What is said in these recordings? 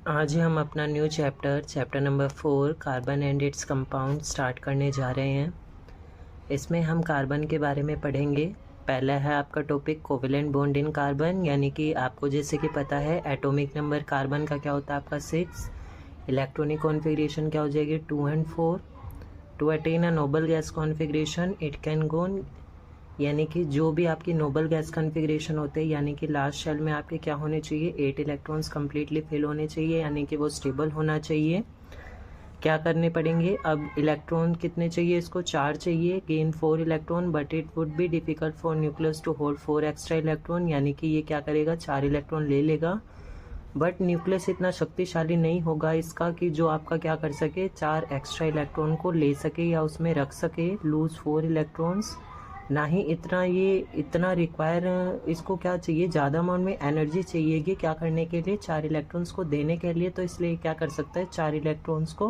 आज ही हम अपना new chapter number 4 carbon and its compound start करने जा रहे हैं। इसमें हम कार्बन के बारे में पढ़ेंगे। पहला है आपका topic covalent bond in carbon, यानी कि आपको जैसे कि पता है एटॉमिक नंबर कार्बन का क्या होता है आपका 6, इलेक्ट्रॉनिक कॉन्फ़िगरेशन क्या हो जाएगी 2 and 4। To attain a noble gas configuration it can go, यानी कि जो भी आपकी नोबल गैस कॉन्फ़िगरेशन होते हैं, यानी कि लास्ट शेल में आपके क्या होने चाहिए 8 इलेक्ट्रॉन्स कम्प्लीटली फिल होने चाहिए, यानी कि वो स्टेबल होना चाहिए। क्या करने पड़ेंगे अब, इलेक्ट्रॉन कितने चाहिए इसको 4 चाहिए, gain 4 electron, but it would be difficult for nucleus to hold 4 extra electron, यानी कि ये क्या करेगा 4 इलेक्ट्रॉन ले लेगा, बट न्यूक्लियस इतना शक्तिशाली नहीं होगा इसका कि जो आपका क्या कर सके 4 एक्स्ट्रा इलेक्ट्रॉन को ले सके या उसमें रख सके, लूज 4 इलेक्ट्रॉन्स। ना ही इतना रिक्वायर इसको क्या चाहिए, ज़्यादा अमाउंट में एनर्जी चाहिएगी क्या करने के लिए 4 इलेक्ट्रॉन्स को देने के लिए, तो इसलिए क्या कर सकता है 4 इलेक्ट्रॉन्स को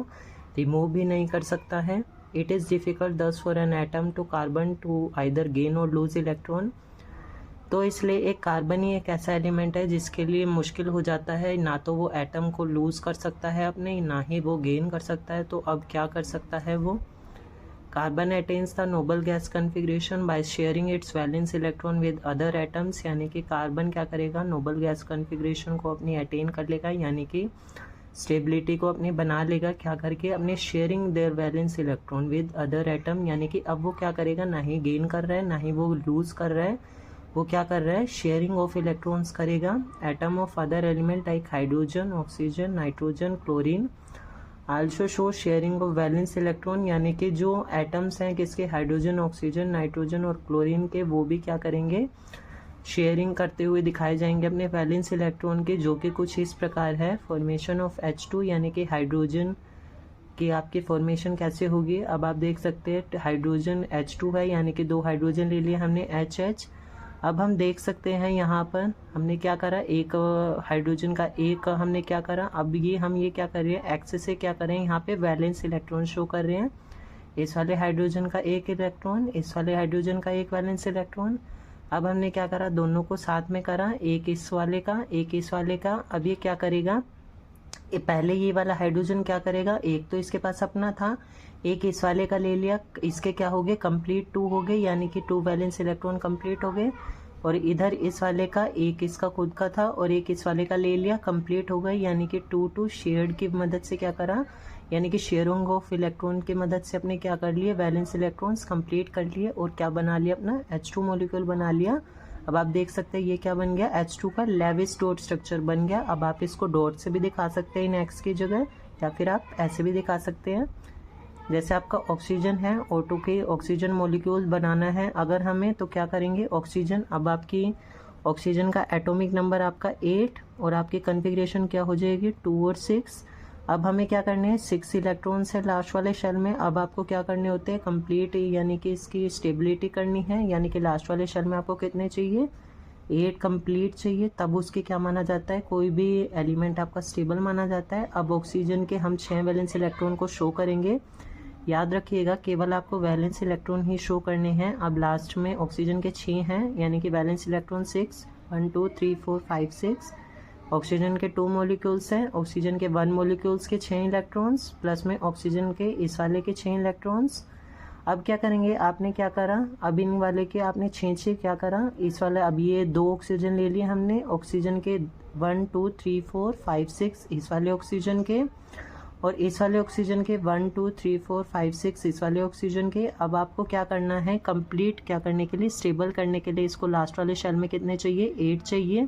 रिमूव भी नहीं कर सकता है। It is difficult this for an atom to carbon to either gain or lose electron. तो इसलिए एक कार्बन ही एक ऐसा एलिमेंट है जिसके लिए मुश्किल हो जाता है, ना तो वो एटम को लूज़ कर सकता है अपने, ना ही वो गेन कर सकता है। तो अब क्या कर सकता है वो, carbon attains the Nobel gas configuration by sharing it's valence electron with other atoms, यानी कि कार्बन क्या करेगा नोबल गैस कॉन्फ़िगरेशन को अपनी अटेन कर लेगा, यानी कि स्टेबिलिटी को अपनी बना लेगा क्या करके, अपने sharing their valence electron with other atom, यानी कि अब वो क्या करेगा ना ही गेन कर रहा है ना ही वो लूज़ कर रहा है, वो क्या कर रहा है शेयरिंग ऑफ इलेक्ट्रॉन्स करेगा। Atom of other element like hydrogen, oxygen, nitrogen, chlorine also show sharing of valence electron, यानी कि जो एटम्स हैं किसके हाइड्रोजन, ऑक्सीजन, नाइट्रोजन और क्लोरीन के, वो भी क्या करेंगे शेयरिंग करते हुए दिखाए जाएंगे अपने वैलेंस इलेक्ट्रॉन के, जो कि कुछ इस प्रकार है। फॉर्मेशन ऑफ H2, यानी कि हाइड्रोजन की आपकी फॉर्मेशन कैसे होगी, अब आप देख सकते हैं हाइड्रोजन H2 है, यानी कि 2 हाइड्रोजन ले लिए हमने HH। अब हम देख सकते हैं यहाँ पर हमने क्या करा, एक हाइड्रोजन का एक हमने क्या करा, अब हम ये क्या कर रहे हैं एक्स से क्या करें यहाँ पे वैलेंस इलेक्ट्रॉन शो कर रहे हैं, इस वाले हाइड्रोजन का एक इलेक्ट्रॉन, इस वाले हाइड्रोजन का एक वैलेंस इलेक्ट्रॉन। अब हमने क्या करा दोनों को साथ में करा, एक इस वाले का एक इस वाले का। अब ये क्या करेगा, ये पहले ये वाला हाइड्रोजन क्या करेगा, एक तो इसके पास अपना था, एक इस वाले का ले लिया, इसके क्या हो गए कंप्लीट 2 हो गए, यानी कि 2 वैलेंस इलेक्ट्रॉन कंप्लीट हो गए। और इधर इस वाले का एक इसका खुद का था और एक इस वाले का ले लिया, कंप्लीट हो गए, यानी कि 2 शेयर्ड की मदद से क्या करा, यानी कि शेयरिंग ऑफ इलेक्ट्रॉन की मदद से अपने क्या कर लिए वैलेंस इलेक्ट्रॉन्स कंप्लीट कर लिए और क्या बना लिया अपना H2 मॉलिक्यूल बना लिया। अब आप देख सकते हैं ये क्या बन गया H2 का लेविस डॉट स्ट्रक्चर बन गया। अब आप इसको डॉट से भी दिखा सकते हैं इन एक्स की जगह, या फिर आप ऐसे भी दिखा सकते हैं। जैसे आपका ऑक्सीजन है, O2 के ऑक्सीजन मॉलिक्यूल बनाना है अगर हमें, तो क्या करेंगे ऑक्सीजन, अब आपकी ऑक्सीजन का एटॉमिक नंबर आपका 8 और आपकी कॉन्फ़िगरेशन क्या हो जाएगी 2 और 6। अब हमें क्या करने हैं 6 इलेक्ट्रॉन्स है लास्ट वाले शेल में, अब आपको क्या करने होते हैं कंप्लीट, यानी कि इसकी स्टेबिलिटी करनी है, यानी कि लास्ट वाले शेल में आपको कितने चाहिए 8 कंप्लीट चाहिए, तब उसके क्या माना जाता है कोई भी एलिमेंट आपका स्टेबल माना जाता है। अब ऑक्सीजन के हम 6 वैलेंस इलेक्ट्रॉन को शो करेंगे, याद रखिएगा केवल आपको वैलेंस इलेक्ट्रॉन ही शो करने हैं। अब लास्ट में ऑक्सीजन के 6 हैं, यानी कि वैलेंस इलेक्ट्रॉन 6, 1 2 3 4 5 6। ऑक्सीजन के 2 मॉलिक्यूल्स हैं, ऑक्सीजन के 1 मॉलिक्यूल्स के 6 इलेक्ट्रॉन्स प्लस में ऑक्सीजन के इस वाले के 6 इलेक्ट्रॉन्स। अब क्या करेंगे आपने क्या करा, अब इन वाले के आपने 6 क्या करा, इस वाले अब ये 2 ऑक्सीजन ले लिए हमने, ऑक्सीजन के 1 2 3 4 5 6 इस वाले ऑक्सीजन के, और इस वाले ऑक्सीजन के 1 2 3 4 5 6 इस वाले ऑक्सीजन के। अब आपको क्या करना है कंप्लीट क्या करने के लिए स्टेबल करने के लिए इसको लास्ट वाले शेल में कितने चाहिए 8 चाहिए।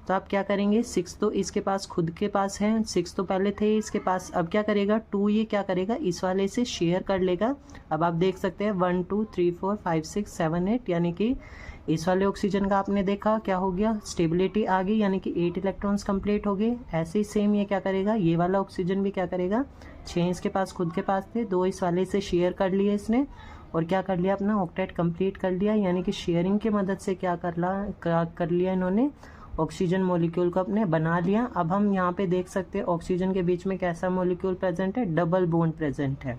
तो आप क्या करेंगे 6 तो इसके पास खुद के पास है, 6 तो पहले थे इसके पास, अब क्या करेगा 2 ये क्या करेगा इस वाले से शेयर कर लेगा। अब आप देख सकते हैं 1 2 3 4 5 6 7 8, यानी कि इस वाले ऑक्सीजन का आपने देखा क्या हो गया स्टेबिलिटी आ गई, यानी कि 8 इलेक्ट्रॉन्स कंप्लीट हो गए। ऐसे ही सेम ये क्या करेगा ये वाला ऑक्सीजन भी क्या करेगा 6 इसके पास खुद के पास थे, 2 इस वाले से शेयर कर लिए इसने और क्या कर लिया अपना ऑक्टेट कंप्लीट कर लिया, यानी कि शेयरिंग की मदद से क्या कर लिया इन्होंने ऑक्सीजन मॉलिक्यूल को अपने बना लिया। अब हम यहाँ पे देख सकते हैं ऑक्सीजन के बीच में कैसा मॉलिक्यूल प्रेजेंट है, डबल बॉन्ड प्रेजेंट है,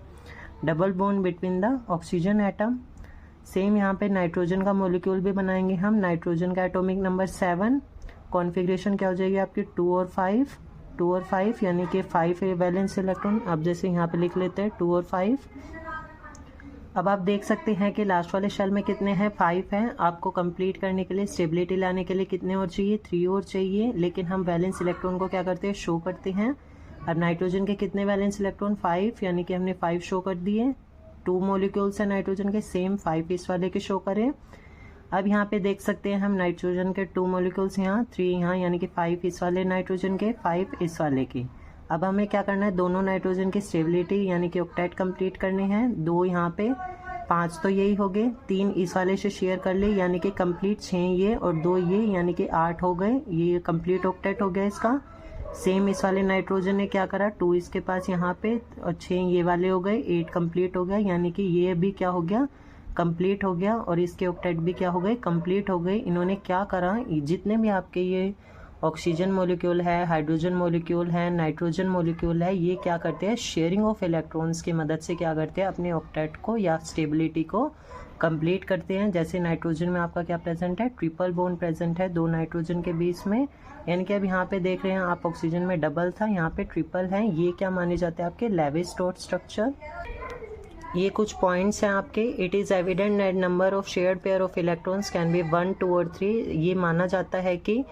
double bond between the oxygen atom. Same यहाँ पे नाइट्रोजन का मॉलिक्यूल भी बनाएंगे हम, नाइट्रोजन का एटॉमिक नंबर 7, कॉन्फ़िगरेशन क्या हो जाएगी आपकी 2 और 5, 2 और 5 यानी कि 5 वैलेंस इलेक्ट्रॉन। अब जैसे यहाँ पे लिख लेते हैं 2 और 5। अब आप देख सकते हैं कि लास्ट वाले शेल में कितने हैं, 5 हैं। आपको कंप्लीट करने के लिए, स्टेबिलिटी लाने के लिए कितने और चाहिए, 3 और चाहिए। लेकिन हम वैलेंस इलेक्ट्रॉन को क्या करते हैं, शो करते हैं। अब नाइट्रोजन के कितने वैलेंस इलेक्ट्रॉन, 5, यानी कि हमने 5 शो कर दिए। 2 मॉलिक्यूल्स हैं नाइट्रोजन के, सेम 5 इस वाले के शो करें। अब यहाँ पे देख सकते हैं हम नाइट्रोजन के 2 मॉलिक्यूल्स यहाँ, 3 यहाँ, यानी कि 5 इस वाले नाइट्रोजन के, 5 इस वाले के। अब हमें क्या करना है, दोनों नाइट्रोजन की स्टेबिलिटी यानी कि ऑक्टेट कंप्लीट करने हैं। 2 यहाँ पे, 5 तो यही हो गए, 3 इस वाले से शेयर कर ले यानी कि कंप्लीट 6 ये और 2 ये यानी कि 8 हो गए। ये कंप्लीट ऑक्टेट हो गया इसका। सेम इस वाले नाइट्रोजन ने क्या करा, 2 इसके पास यहाँ पे और 6 ये वाले हो गए, 8 कंप्लीट हो गया यानी कि ये भी क्या हो गया, कंप्लीट हो गया। और इसके ऑक्टेट भी क्या हो गए, कंप्लीट हो गए। इन्होंने क्या करा, जितने भी आपके ये ऑक्सीजन मॉलिक्यूल है, हाइड्रोजन मॉलिक्यूल है, नाइट्रोजन मॉलिक्यूल है, ये क्या करते हैं, शेयरिंग ऑफ इलेक्ट्रॉन्स की मदद से क्या करते हैं, अपने ऑक्टेट को या स्टेबिलिटी को कंप्लीट करते हैं। जैसे नाइट्रोजन में आपका क्या प्रेजेंट है, ट्रिपल बॉन्ड प्रेजेंट है 2 नाइट्रोजन के बीच में, यानी कि अब यहाँ पे देख रहे हैं आप, ऑक्सीजन में डबल था, यहाँ पे ट्रिपल है। ये क्या माने जाते हैं, आपके लेवी-स्ट्रोथ स्ट्रक्चर। ये कुछ पॉइंट्स हैं आपके। It is evident that number of shared pair of electrons can be 1, 2 और 3। ये माना जाता है कि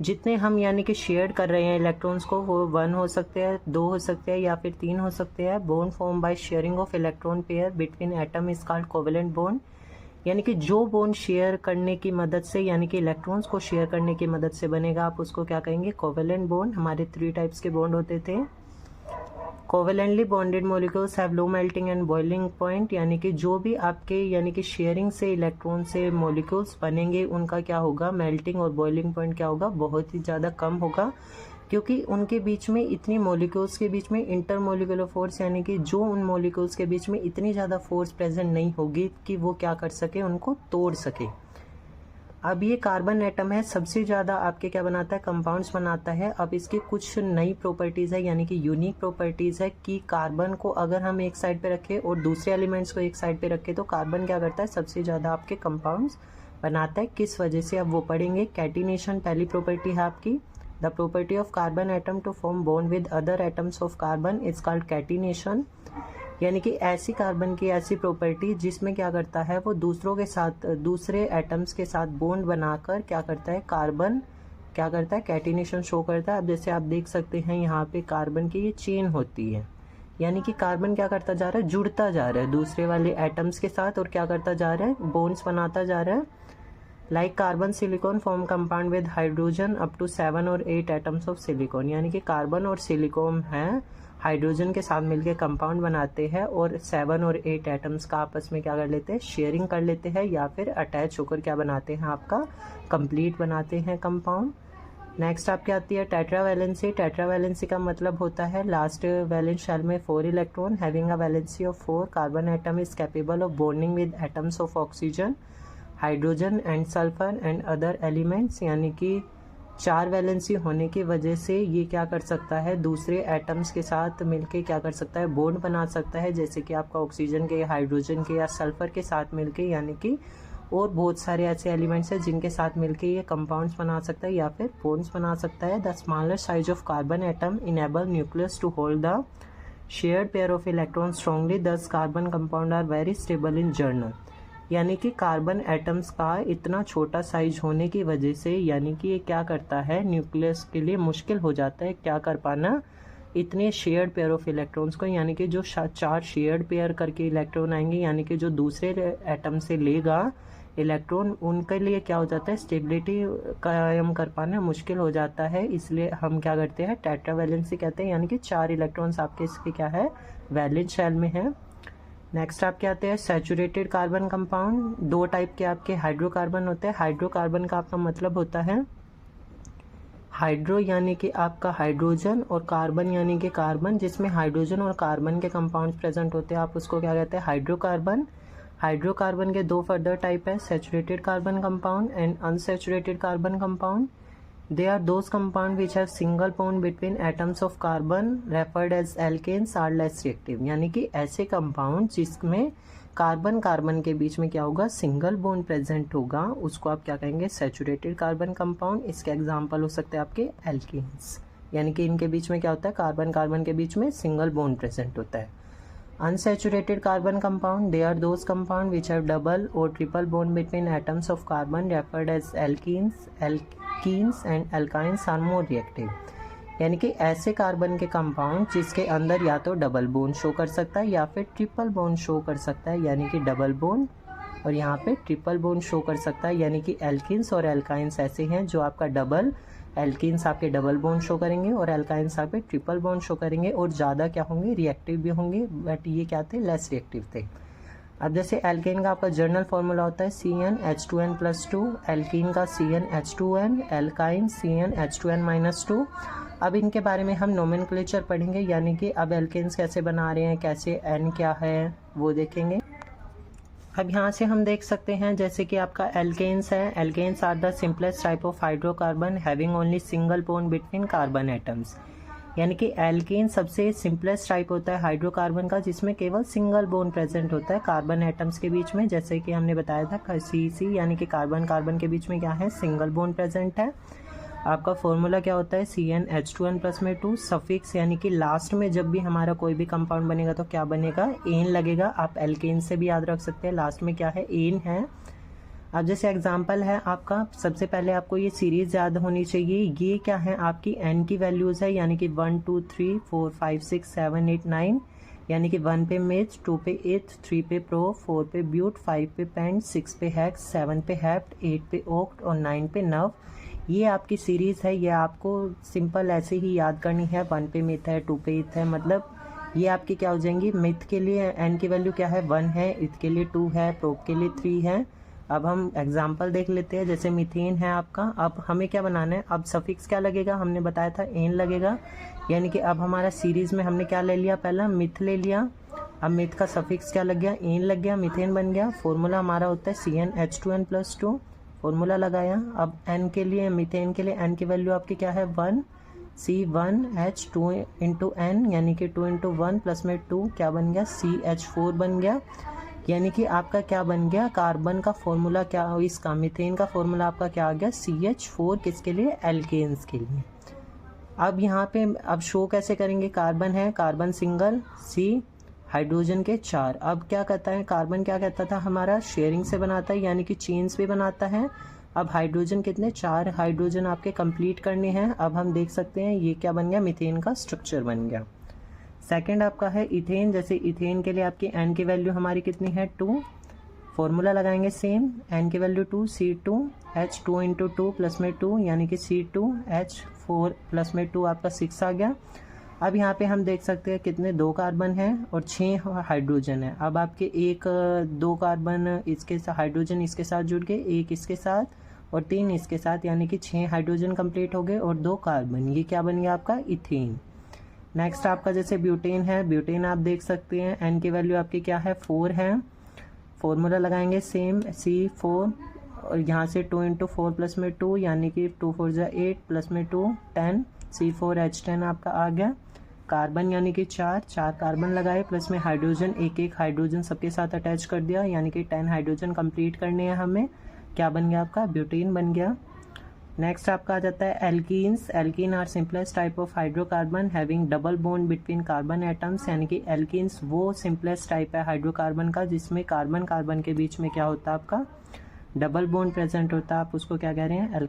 जितने हम यानी कि शेयर कर रहे हैं इलेक्ट्रॉन्स को, वो 1 हो सकते हैं, 2 हो सकते हैं या फिर 3 हो सकते हैं। Bond form by sharing of electron pair between atom is called covalent bond. यानी कि जो बॉन्ड शेयर करने की मदद से, यानी कि इलेक्ट्रॉन्स को शेयर करने की मदद से बनेगा, आप उसको क्या कहेंगे, कोवेलेंट बॉन्ड। हमारे 3 टाइप्स के बॉन्ड होते थे। Covalently bonded molecules have low melting and boiling point, यानी कि जो भी आपके यानी कि शेयरिंग से इलेक्ट्रॉन से मॉलिक्यूल्स बनेंगे, उनका क्या होगा, मेल्टिंग और बॉइलिंग पॉइंट क्या होगा, बहुत ही ज़्यादा कम होगा। क्योंकि उनके बीच में, इतनी मॉलिक्यूल्स के बीच में इंटरमॉलिक्यूलर फोर्स, यानी कि जो उन मॉलिक्यूल्स के बीच में इतनी ज़्यादा फोर्स प्रेजेंट नहीं होगी कि वो क्या कर सके, उनको तोड़ सके। अब ये कार्बन एटम है, सबसे ज़्यादा आपके क्या बनाता है, कंपाउंड्स बनाता है। अब इसकी कुछ नई प्रॉपर्टीज़ है, यानी कि यूनिक प्रॉपर्टीज़ है कि कार्बन को अगर हम एक साइड पे रखें और दूसरे एलिमेंट्स को एक साइड पे रखें तो कार्बन क्या करता है, सबसे ज़्यादा आपके कंपाउंड्स बनाता है। किस वजह से, अब वो पढ़ेंगे। कैटिनेशन पहली प्रॉपर्टी है आपकी। The property of carbon atom to form bond with other atoms of carbon is called catenation. यानी कि ऐसी कार्बन की ऐसी प्रॉपर्टी जिसमें क्या करता है, वो दूसरों के साथ, दूसरे एटम्स के साथ बॉन्ड बनाकर क्या करता है, कार्बन क्या करता है, कैटिनेशन शो करता है। अब जैसे आप देख सकते हैं यहाँ पे कार्बन की ये चेन होती है, यानी कि कार्बन क्या करता जा रहा है, जुड़ता जा रहा है दूसरे वाले एटम्स के साथ और क्या करता जा रहा है, बॉन्ड्स बनाता जा रहा है। Like carbon silicon form compound with hydrogen up to 7 और 8 एटम्स ऑफ सिलिकॉन। यानी कि कार्बन और सिलिकॉन है, हाइड्रोजन के साथ मिलकर कंपाउंड बनाते हैं और 7 और 8 एटम्स का आपस में क्या कर लेते हैं, शेयरिंग कर लेते हैं या फिर अटैच होकर क्या बनाते हैं, आपका कंप्लीट बनाते हैं कंपाउंड। नेक्स्ट आपकी आती है टेट्रावैलेंसी। टेट्रावैलेंसी का मतलब होता है लास्ट वैलेंस शेल में 4 electron having a valency of 4। Carbon atom is capable of bonding with atoms of oxygen, hydrogen and sulphur and other elements. यानी कि 4 वैलेंसी होने की वजह से ये क्या कर सकता है, दूसरे एटम्स के साथ मिलके क्या कर सकता है, बॉन्ड बना सकता है। जैसे कि आपका ऑक्सीजन के, हाइड्रोजन के या सल्फर के साथ मिलके, यानी कि और बहुत सारे ऐसे एलिमेंट्स हैं जिनके साथ मिलके ये कंपाउंड्स बना सकता है या फिर बॉन्ड्स बना सकता है। The smaller size of carbon atom enable nucleus to hold the shared pair of electron strongly, thus carbon compound are very stable in general. यानी कि कार्बन एटम्स का इतना छोटा साइज होने की वजह से, यानी कि ये क्या करता है, न्यूक्लियस के लिए मुश्किल हो जाता है क्या कर पाना, इतने शेयर्ड पेयर ऑफ इलेक्ट्रॉन्स को। यानी कि जो 4 शेयर्ड पेयर करके इलेक्ट्रॉन आएंगे, यानी कि जो दूसरे एटम से लेगा इलेक्ट्रॉन, उनके लिए क्या हो जाता है, स्टेबिलिटी कायम कर पाना मुश्किल हो जाता है। इसलिए हम क्या करते हैं, टेट्रावैलेंसी कहते हैं। यानी कि 4 इलेक्ट्रॉन्स आपके इसके क्या है, वैलेंस शेल में है। नेक्स्ट आपके आते हैं सैचुरेटेड कार्बन कंपाउंड। 2 टाइप के आपके हाइड्रोकार्बन होते हैं। हाइड्रोकार्बन का आपका मतलब होता है, हाइड्रो यानी कि आपका हाइड्रोजन और कार्बन यानी कि कार्बन, जिसमें हाइड्रोजन और कार्बन के कंपाउंड्स प्रेजेंट होते हैं, आप उसको क्या कहते हैं, हाइड्रोकार्बन। हाइड्रोकार्बन के 2 फर्दर टाइप है, saturated carbon compound and unsaturated carbon compound. They are those compounds which have single bond between atoms of carbon referred as alkanes are less reactive। यानी कि ऐसे कंपाउंड जिसमें कार्बन कार्बन के बीच में क्या होगा, सिंगल बॉन्ड प्रेजेंट होगा, उसको आप क्या कहेंगे, सैचुरेटेड कार्बन कंपाउंड। इसके एग्जांपल हो सकते हैं आपके एल्केन्स। यानी कि इनके बीच में क्या होता है, कार्बन कार्बन के बीच में सिंगल बॉन्ड प्रेजेंट होता है। Unsaturated carbon compound, they are those compound which have double or triple bond between atoms of carbon referred as alkenes and alkynes are more reactive. यानी कि ऐसे कार्बन के compound जिसके अंदर या तो डबल बॉन्ड शो कर सकता है या फिर ट्रिपल बॉन्ड शो कर सकता है, यानी कि डबल बॉन्ड और यहाँ पे ट्रिपल बॉन्ड शो कर सकता है, यानी कि एल्किन्स और एल्काइंस ऐसे हैं जो आपका डबल, एल्किन्स आपके डबल बॉन्ड शो करेंगे और एल्काइंस आपके ट्रिपल बॉन्ड शो करेंगे और ज़्यादा क्या होंगे, रिएक्टिव भी होंगे, बट ये क्या थे, लेस रिएक्टिव थे। अब जैसे एल्केन का आपका जर्नल फॉर्मूला होता है CnH2n+2, एल्कीन का CnH2n, एल्काइन CnH2n-2। अब इनके बारे में हम नोमेनक्लेचर पढ़ेंगे, यानी कि अब एल्केन्स कैसे बना रहे हैं, कैसे n क्या है वो देखेंगे। अब यहाँ से हम देख सकते हैं जैसे कि आपका एल्केन्स है, alkanes are the simplest type of hydrocarbon having only single bond between carbon atoms. यानी कि एल्केन सबसे सिंपलेस्ट टाइप होता है हाइड्रोकार्बन का जिसमें केवल सिंगल बॉन्ड प्रेजेंट होता है कार्बन एटम्स के बीच में, जैसे कि हमने बताया था CC, यानी कि कार्बन कार्बन के बीच में क्या है, सिंगल बॉन्ड प्रेजेंट है। आपका फॉर्मूला क्या होता है, CnH2n+2 सफिक्स, यानी कि लास्ट में जब भी हमारा कोई भी कंपाउंड बनेगा तो क्या बनेगा, एन लगेगा। आप एल्केन से भी याद रख सकते हैं, लास्ट में क्या है, एन है। अब जैसे एग्जांपल है आपका, सबसे पहले आपको ये सीरीज याद होनी चाहिए। ये क्या है, आपकी एन की वैल्यूज है, यानी कि 1 2 3 4 5 6 7 8 9, यानी कि 1 पे मेज, 2 पे इथ, 3 पे प्रो, 4 पे ब्यूट, 5 पे पेंट, 6 पे हेक्स, 7 पे हेप्ट, 8 पे ओक्ट और 9 पे नव। ये आपकी सीरीज़ है, ये आपको सिंपल ऐसे ही याद करनी है। 1 पे मिथ है, 2 पे इथ है, मतलब ये आपकी क्या हो जाएंगी, मिथ के लिए एन की वैल्यू क्या है, 1 है, इथ के लिए 2 है, प्रोप के लिए 3 है। अब हम एग्जांपल देख लेते हैं, जैसे मीथेन है आपका। अब हमें क्या बनाना है, अब सफिक्स क्या लगेगा, हमने बताया था एन लगेगा, यानी कि अब हमारा सीरीज़ में हमने क्या ले लिया, पहला मिथ ले लिया। अब मिथ का सफिक्स क्या लग गया, एन लग गया, मीथेन बन गया। फॉर्मूला हमारा होता है CnH2n+2, फॉर्मूला लगाया। अब n के लिए, मीथेन के लिए n की वैल्यू आपकी क्या है, 1, C1H2 इंटू n, यानी कि 2 इंटू 1 प्लस में 2 क्या बन गया, CH4 बन गया। यानी कि आपका क्या बन गया, कार्बन का फॉर्मूला क्या, इसका मीथेन का फॉर्मूला आपका क्या आ गया, CH4, किसके लिए, एल्केन्स के लिए। अब यहाँ पे अब शो कैसे करेंगे, कार्बन है, कार्बन सिंगल, C, हाइड्रोजन के 4। अब क्या कहता है, कार्बन क्या कहता था हमारा, शेयरिंग से बनाता है, यानी कि चेन्स भी बनाता है। अब हाइड्रोजन कितने, 4 हाइड्रोजन आपके कंप्लीट करने हैं। अब हम देख सकते हैं ये क्या बन गया, मीथेन का स्ट्रक्चर बन गया। सेकंड आपका है इथेन, जैसे इथेन के लिए आपकी एन की वैल्यू हमारी कितनी है, 2, फॉर्मूला लगाएंगे सेम, एन की वैल्यू 2, C2H2 इंटू 2 प्लस में 2, यानी कि C2H4 प्लस में 2 आपका 6 आ गया। अब यहाँ पे हम देख सकते हैं कितने, 2 कार्बन हैं और 6 हाइड्रोजन है। अब आपके 2 कार्बन इसके साथ, हाइड्रोजन इसके साथ जुड़ गए, 1 इसके साथ और 3 इसके साथ, यानी कि 6 हाइड्रोजन कंप्लीट हो गए और 2 कार्बन, ये क्या बन गया आपका, इथेन। नेक्स्ट आपका जैसे ब्यूटेन है, ब्यूटेन आप देख सकते हैं एन की वैल्यू आपकी क्या है, 4 है। फॉर्मूला लगाएंगे सेम, C4 और यहाँ से 2 इंटू 4 प्लस में 2, यानी कि 2 4 जा 8 प्लस में 2 10, C4H10 आपका आ गया। कार्बन यानी कि 4 कार्बन लगाए, प्लस में हाइड्रोजन, एक हाइड्रोजन सबके साथ अटैच कर दिया, यानी कि 10 हाइड्रोजन कंप्लीट करने हैं हमें। क्या बन गया आपका, ब्यूटेन बन गया। नेक्स्ट आपका आ जाता है alkenes. Alkene are simplest type of hydrocarbon having double bond between carbon atoms, यानी कि एल्कीन्स वो सिंपलेस्ट टाइप है हाइड्रोकार्बन का जिसमें कार्बन कार्बन के बीच में क्या होता है आपका, डबल बॉन्ड प्रेजेंट होता है। आप उसको क्या कह रहे हैं,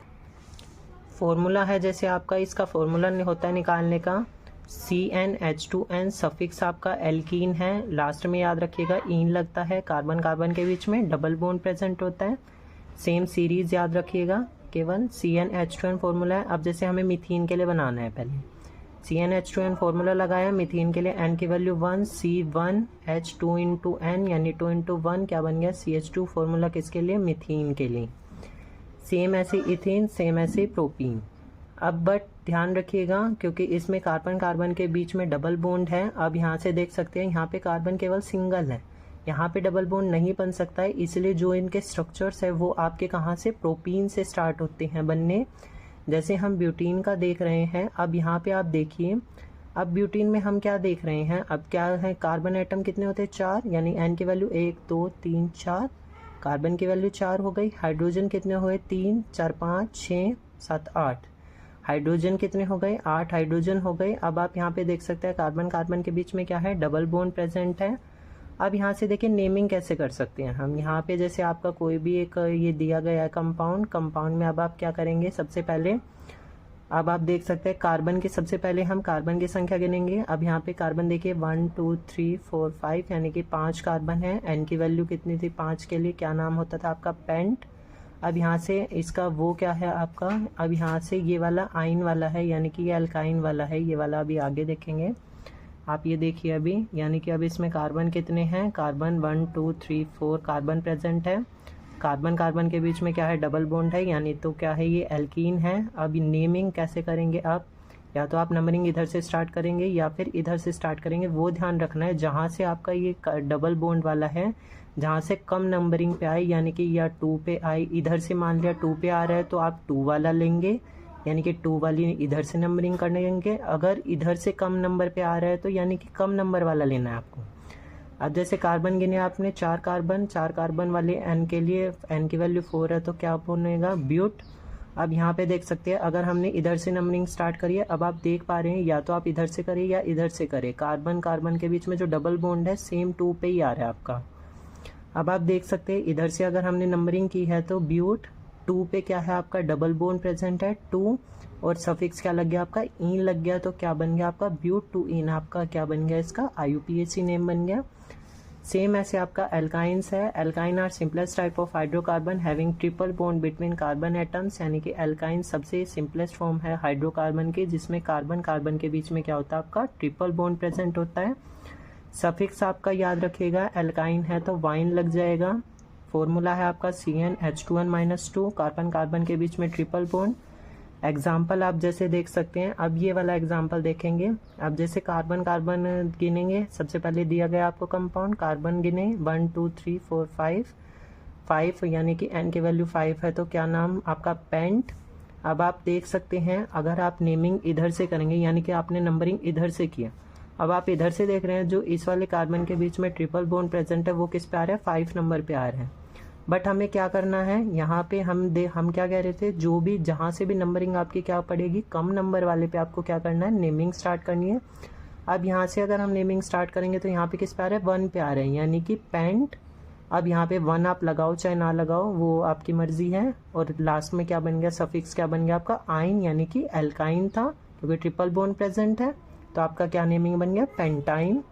फॉर्मूला है जैसे आपका, इसका फॉर्मूला होता है निकालने का CnH2n, सफिक्स आपका एल्कीन है, लास्ट में याद रखिएगा ईन लगता है, कार्बन कार्बन के बीच में डबल बॉन्ड प्रेजेंट होता है। सेम सीरीज याद रखिएगा, केवल CnH2n फॉर्मूला है। अब जैसे हमें मीथेन के लिए बनाना है, पहले CnH2n फॉर्मूला लगाया, मीथेन के लिए n की वैल्यू 1, C1H2 इंटू n, यानी 2 इंटू 1 क्या बन गया, CH2, फॉर्मूला किसके लिए, मीथेन के लिए। सेम ऐसे इथेन, सेम ऐसे प्रोपीन। अब बट ध्यान रखिएगा क्योंकि इसमें कार्बन कार्बन के बीच में डबल बॉन्ड है। अब यहाँ से देख सकते हैं यहाँ पे कार्बन केवल सिंगल है, यहाँ पे डबल बॉन्ड नहीं बन सकता है, इसलिए जो इनके स्ट्रक्चर्स है वो आपके कहाँ से, प्रोपीन से स्टार्ट होते हैं बनने। जैसे हम ब्यूटीन का देख रहे हैं, अब यहाँ पे आप देखिए, अब ब्यूटीन में हम क्या देख रहे हैं, अब क्या है, कार्बन एटम कितने होते हैं, 4, यानी n की वैल्यू 1 2 3 4, कार्बन की वैल्यू 4 हो गई। हाइड्रोजन कितने हुए, 3 4 5 6 7 8, हाइड्रोजन कितने हो गए, 8 हाइड्रोजन हो गए। अब आप यहाँ पे देख सकते हैं कार्बन कार्बन के बीच में क्या है, डबल बॉन्ड प्रेजेंट है। अब यहाँ से देखिए नेमिंग कैसे कर सकते हैं हम। यहाँ पे जैसे आपका कोई भी एक ये दिया गया है कंपाउंड, कंपाउंड में अब आप क्या करेंगे, सबसे पहले अब आप देख सकते हैं कार्बन की, सबसे पहले हम कार्बन की संख्या गिनेंगे। अब यहाँ पे कार्बन देखिए 1 2 3 4 5 यानी कि 5 कार्बन है। एन की वैल्यू कितनी थी 5 के लिए, क्या नाम होता था आपका, पेंट। अब यहाँ से इसका वो क्या है आपका, अब यहाँ से ये वाला आइन वाला है यानी कि ये अल्काइन वाला है, ये वाला अभी आगे देखेंगे। आप ये देखिए अभी, यानी कि अब इसमें कार्बन कितने हैं, कार्बन 1 2 3 4 कार्बन प्रेजेंट है। कार्बन कार्बन के बीच में क्या है, डबल बॉन्ड है, यानी तो क्या है, ये एल्कीन है। अब नेमिंग कैसे करेंगे आप, या तो आप नंबरिंग इधर से स्टार्ट करेंगे या फिर इधर से स्टार्ट करेंगे। वो ध्यान रखना है जहाँ से आपका ये डबल बॉन्ड वाला है, जहाँ से कम नंबरिंग पे आए, यानी कि या 2 पे आए, इधर से मान लिया 2 पे आ रहा है तो आप 2 वाला लेंगे, यानी कि 2 वाली इधर से नंबरिंग करने। अगर इधर से कम नंबर पे आ रहा है तो यानी कि कम नंबर वाला लेना है आपको। अब जैसे कार्बन गिने आपने 4 कार्बन वाले एन के लिए, एन की वैल्यू 4 है तो क्या बनेगा, ब्यूट। अब यहाँ पे देख सकते हैं अगर हमने इधर से नंबरिंग स्टार्ट करी है, अब आप देख पा रहे हैं या तो आप इधर से करें या इधर से करें, कार्बन कार्बन के बीच में जो डबल बॉन्ड है सेम 2 पे ही आ रहा है आपका। अब आप देख सकते हैं इधर से अगर हमने नंबरिंग की है तो ब्यूट 2 पे क्या है आपका, डबल बॉन्ड प्रेजेंट है 2, और सफिक्स क्या लग गया आपका, इन लग गया, तो क्या बन गया आपका, ब्यूट 2 इन, आपका क्या बन गया, इसका IUPAC नेम बन गया। सेम ऐसे आपका एल्काइंस है। Alkyne are simplest type of hydrocarbon having triple bond between carbon atoms, यानी कि एल्काइन सबसे सिंपलेस्ट फॉर्म है हाइड्रोकार्बन की, जिसमें कार्बन कार्बन के बीच में क्या होता है आपका, ट्रिपल बॉन्ड प्रेजेंट होता है। सफिक्स आपका याद रखिएगा, एल्काइन है तो वाइन लग जाएगा। फॉर्मूला है आपका CnH2n-2, कार्बन कार्बन के बीच में ट्रिपल बॉन्ड। एग्जाम्पल आप जैसे देख सकते हैं, अब ये वाला एग्जाम्पल देखेंगे। अब जैसे कार्बन कार्बन गिनेंगे, सबसे पहले दिया गया आपको कंपाउंड, कार्बन गिने 1 2 3 4 5 यानी कि एन की वैल्यू 5 है तो क्या नाम आपका, पेंट। अब आप देख सकते हैं अगर आप नेमिंग इधर से करेंगे, यानी कि आपने नंबरिंग इधर से किया, अब आप इधर से देख रहे हैं जो इस वाले कार्बन के बीच में ट्रिपल बॉन्ड प्रेजेंट है वो किस पे आ रहा है, 5 नंबर पे आ रहा है। बट हमें क्या करना है यहाँ पे, हम क्या कह रहे थे, जो भी जहाँ से भी नंबरिंग आपकी क्या पड़ेगी, कम नंबर वाले पे आपको क्या करना है, नेमिंग स्टार्ट करनी है। अब यहाँ से अगर हम नेमिंग स्टार्ट करेंगे तो यहाँ पे किस पे आ रहा है, 1 पे आ रहे हैं, यानी कि पेंट। अब यहाँ पे 1 आप लगाओ चाहे ना लगाओ वो आपकी मर्जी है। और लास्ट में क्या बन गया, सफिक्स क्या बन गया आपका, आइन, यानी कि एल्काइन था क्योंकि ट्रिपल बॉन्ड प्रेजेंट है, तो आपका क्या नेमिंग बन गया, पेंटाइन।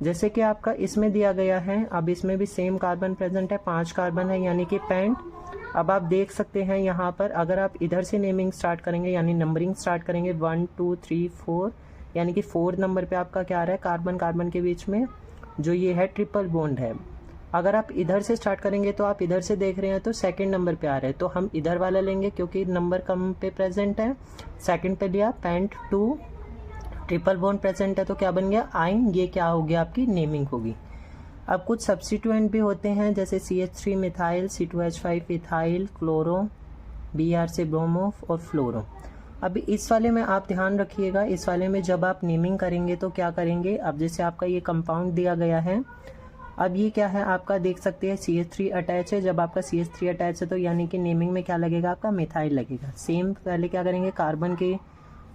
जैसे कि आपका इसमें दिया गया है, अब इसमें भी सेम कार्बन प्रेजेंट है, 5 कार्बन है यानी कि पेंट। अब आप देख सकते हैं यहाँ पर अगर आप इधर से नेमिंग स्टार्ट करेंगे यानी नंबरिंग स्टार्ट करेंगे 1 2 3 4, यानी कि 4 नंबर पे आपका क्या आ रहा है, कार्बन कार्बन के बीच में जो ये है ट्रिपल बॉन्ड है। अगर आप इधर से स्टार्ट करेंगे तो आप इधर से देख रहे हैं तो सेकंड नंबर पे आ रहा है, तो हम इधर वाला लेंगे क्योंकि नंबर कम पे प्रेजेंट है। सेकंड पे लिया पेंट 2, ट्रिपल बॉन्ड प्रेजेंट है तो क्या बन गया, आइन। ये क्या हो गया, आपकी नेमिंग होगी। अब कुछ सब्स्टिट्यूएंट भी होते हैं जैसे CH3 methyl, C2H5 ethyl, chloro, Br से ब्रोमो और फ्लोरो। अब इस वाले में आप ध्यान रखिएगा, इस वाले में जब आप नेमिंग करेंगे तो क्या करेंगे, अब जैसे आपका ये कंपाउंड दिया गया है, अब ये क्या है आपका देख सकते हैं CH3 अटैच है, जब आपका CH3 अटैच है तो यानी कि नेमिंग में क्या लगेगा आपका, मिथाइल लगेगा। सेम पहले क्या करेंगे, कार्बन के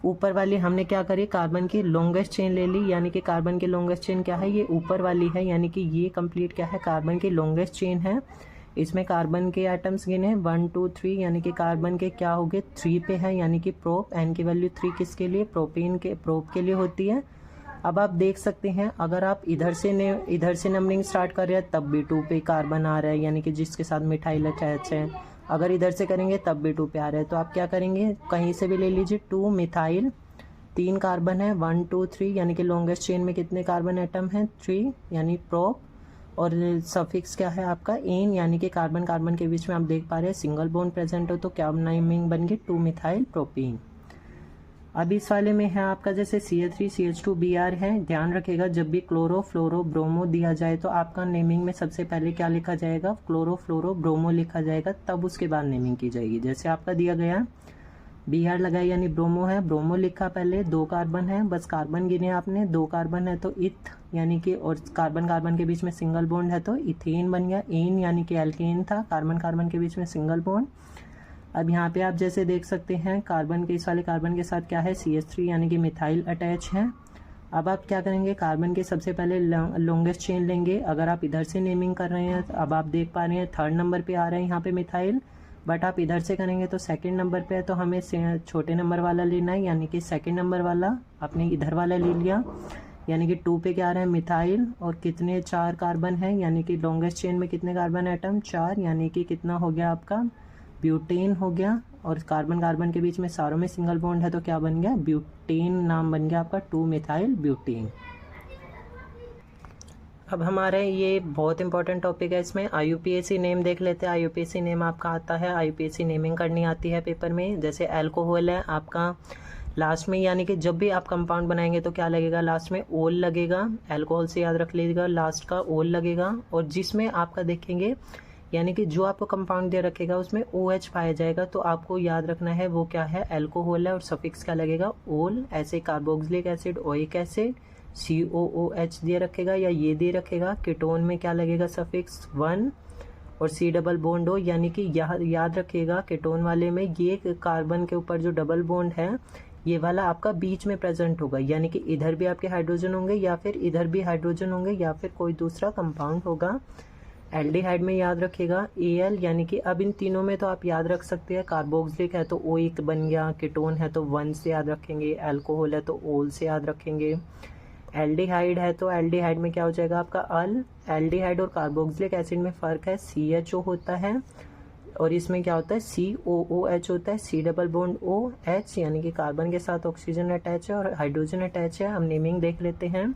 ऊपर वाली हमने क्या करी, कार्बन की लॉन्गेस्ट चेन ले ली, यानी कि कार्बन की लॉन्गेस्ट चेन क्या है, ये ऊपर वाली है, यानी कि ये कंप्लीट क्या है, कार्बन की लॉन्गेस्ट चेन है। इसमें कार्बन के एटम्स गिने 1 2 3, यानी कि कार्बन के क्या हो गए 3 पे है, यानी कि प्रोप, एन की वैल्यू 3 किसके लिए, प्रोपेन के, प्रोप के लिए होती है। अब आप देख सकते हैं अगर आप इधर से नंबरिंग स्टार्ट कर रहे हैं तब भी 2 पे कार्बन आ रहा है, यानी कि जिसके साथ मिथाइल अटैच है। अगर इधर से करेंगे तब भी 2 पे आ रहा है, तो आप क्या करेंगे, कहीं से भी ले लीजिए 2 मिथाइल, 3 कार्बन है 1 2 3, यानी कि लॉन्गेस्ट चेन में कितने कार्बन एटम हैं 3, यानी प्रोप। और सफिक्स क्या है आपका, इन, यानी कि कार्बन कार्बन के बीच में आप देख पा रहे हैं सिंगल बॉन्ड प्रेजेंट हो तो क्या नेमिंग बन गई, 2 मिथाइल प्रोपीन। अब इस वाले में है आपका जैसे CH3 CH2 Br है, ध्यान रखिएगा जब भी क्लोरो फ्लोरो ब्रोमो दिया जाए तो आपका नेमिंग में सबसे पहले क्या लिखा जाएगा, क्लोरो फ्लोरो ब्रोमो लिखा जाएगा, तब उसके बाद नेमिंग की जाएगी। जैसे आपका दिया गया Br लगाया यानी ब्रोमो है, ब्रोमो लिखा पहले, 2 कार्बन है, बस कार्बन गिने आपने, 2 कार्बन है तो इथ, यानी कि और कार्बन कार्बन के बीच में सिंगल बॉन्ड है तो इथेन बन गया। इन यानी कि एल्केन था, कार्बन कार्बन के बीच में सिंगल बॉन्ड। अब यहाँ पे आप जैसे देख सकते हैं कार्बन के इस वाले कार्बन के साथ क्या है, CH3 यानी कि मिथाइल अटैच है। अब आप क्या करेंगे, कार्बन के सबसे पहले लॉन्गेस्ट चेन लेंगे। अगर आप इधर से नेमिंग कर रहे हैं, अब आप देख पा रहे हैं 3rd नंबर पे आ रहा है यहाँ पे मिथाइल, बट आप इधर से करेंगे तो 2nd नंबर पे है, तो हमें छोटे नंबर वाला लेना है, यानी कि 2nd नंबर वाला आपने इधर वाला ले लिया, यानी कि 2 पे क्या आ रहा है मिथाइल, और कितने 4 कार्बन है, यानी कि लॉन्गेस्ट चेन में कितने कार्बन एटम 4, यानी कि कितना हो गया आपका ब्यूटेन हो गया। और कार्बन कार्बन के बीच में सारों में सिंगल बॉन्ड है तो क्या बन गया, ब्यूटेन नाम बन गया आपका 2 मिथाइल ब्यूटेन। अब हमारे ये बहुत इंपॉर्टेंट टॉपिक है, इसमें IUPAC नेम देख लेते हैं। IUPAC नेम आपका आता है, IUPAC नेमिंग करनी आती है पेपर में। जैसे अल्कोहल है आपका लास्ट में, यानी कि जब भी आप कंपाउंड बनाएंगे तो क्या लगेगा, लास्ट में ओल लगेगा। अल्कोहल से याद रख लीजिएगा, लास्ट का ओल लगेगा। और जिसमें आपका देखेंगे, यानी कि जो आपको कंपाउंड दे रखेगा उसमें OH पाया जाएगा, तो आपको याद रखना है वो क्या है, अल्कोहल है, और सफिक्स क्या लगेगा, ओल। ऐसे carboxylic acid, oic acid, COOH दे रखेगा या ये दे रखेगा। कीटोन में क्या लगेगा, सफिक्स 1 और C डबल बॉन्ड हो, यानी कि याद रखिएगा कीटोन वाले में ये कार्बन के ऊपर जो डबल बॉन्ड है ये वाला आपका बीच में प्रेजेंट होगा, यानी कि इधर भी आपके हाइड्रोजन होंगे या फिर इधर भी हाइड्रोजन होंगे या फिर कोई दूसरा कंपाउंड होगा। एल्डिहाइड में याद रखिएगा Al, यानी कि अब इन तीनों में तो आप याद रख सकते हैं, कार्बोक्सिलिक है तो ओइक बन गया, कीटोन है तो 1 से याद रखेंगे, अल्कोहल है तो ओल से याद रखेंगे, एल्डिहाइड है तो एल्डिहाइड में क्या हो जाएगा आपका अल। एल्डिहाइड और कार्बोक्सिलिक एसिड में फ़र्क है, CHO होता है और इसमें क्या होता है, COOH होता है, C डबल बॉन्ड OH, यानी कि कार्बन के साथ ऑक्सीजन अटैच है और हाइड्रोजन अटैच है। हम नेमिंग देख लेते हैं।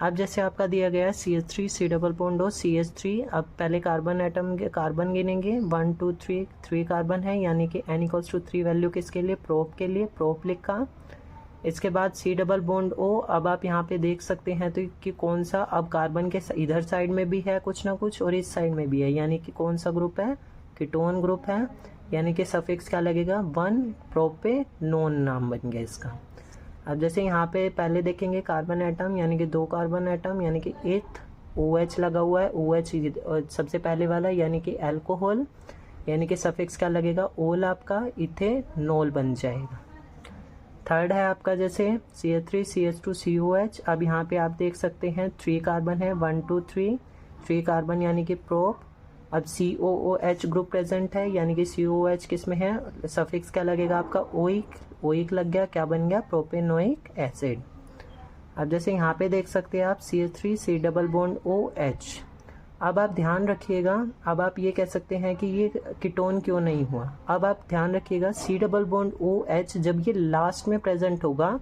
अब जैसे आपका दिया गया है CH3 C double bond O CH3, अब पहले कार्बन एटम के कार्बन गिनेंगे, 1 2 3 कार्बन है, यानी कि N=3 वैल्यू किसके लिए, प्रोप के लिए, प्रोप लिखा। इसके बाद C डबल बॉन्ड O, अब आप यहाँ पे देख सकते हैं तो कि कौन सा, अब कार्बन के इधर साइड में भी है कुछ ना कुछ और इस साइड में भी है, यानी कि कौन सा ग्रुप है, कीटोन ग्रुप है, यानी कि सफिक्स क्या लगेगा 1, प्रोपेनोन नाम बन गया इसका। अब जैसे यहाँ पे पहले देखेंगे कार्बन एटम, यानी कि 2 कार्बन एटम, यानी कि एथ OH लगा हुआ है, OH सबसे पहले वाला, यानी कि अल्कोहल, यानी कि सफिक्स क्या लगेगा ओल, आपका इथेनॉल बन जाएगा। थर्ड है आपका जैसे CH3 CH2 COH, अब यहाँ पे आप देख सकते हैं 3 कार्बन है, 1 2 3 कार्बन, यानी कि प्रोप। अब COOH ग्रुप प्रेजेंट है, यानी कि COOH किस में है, सफिक्स क्या लगेगा आपका ओइक लग गया, क्या बन गया, प्रोपेनोइक एसिड। अब जैसे यहाँ पे देख सकते हैं आप CH3 C double bond OH। अब आप ध्यान रखिएगा, अब आप ये कह सकते हैं कि ये कीटोन क्यों नहीं हुआ। अब आप ध्यान रखिएगा C डबल बॉन्ड OH जब ये लास्ट में प्रेजेंट होगा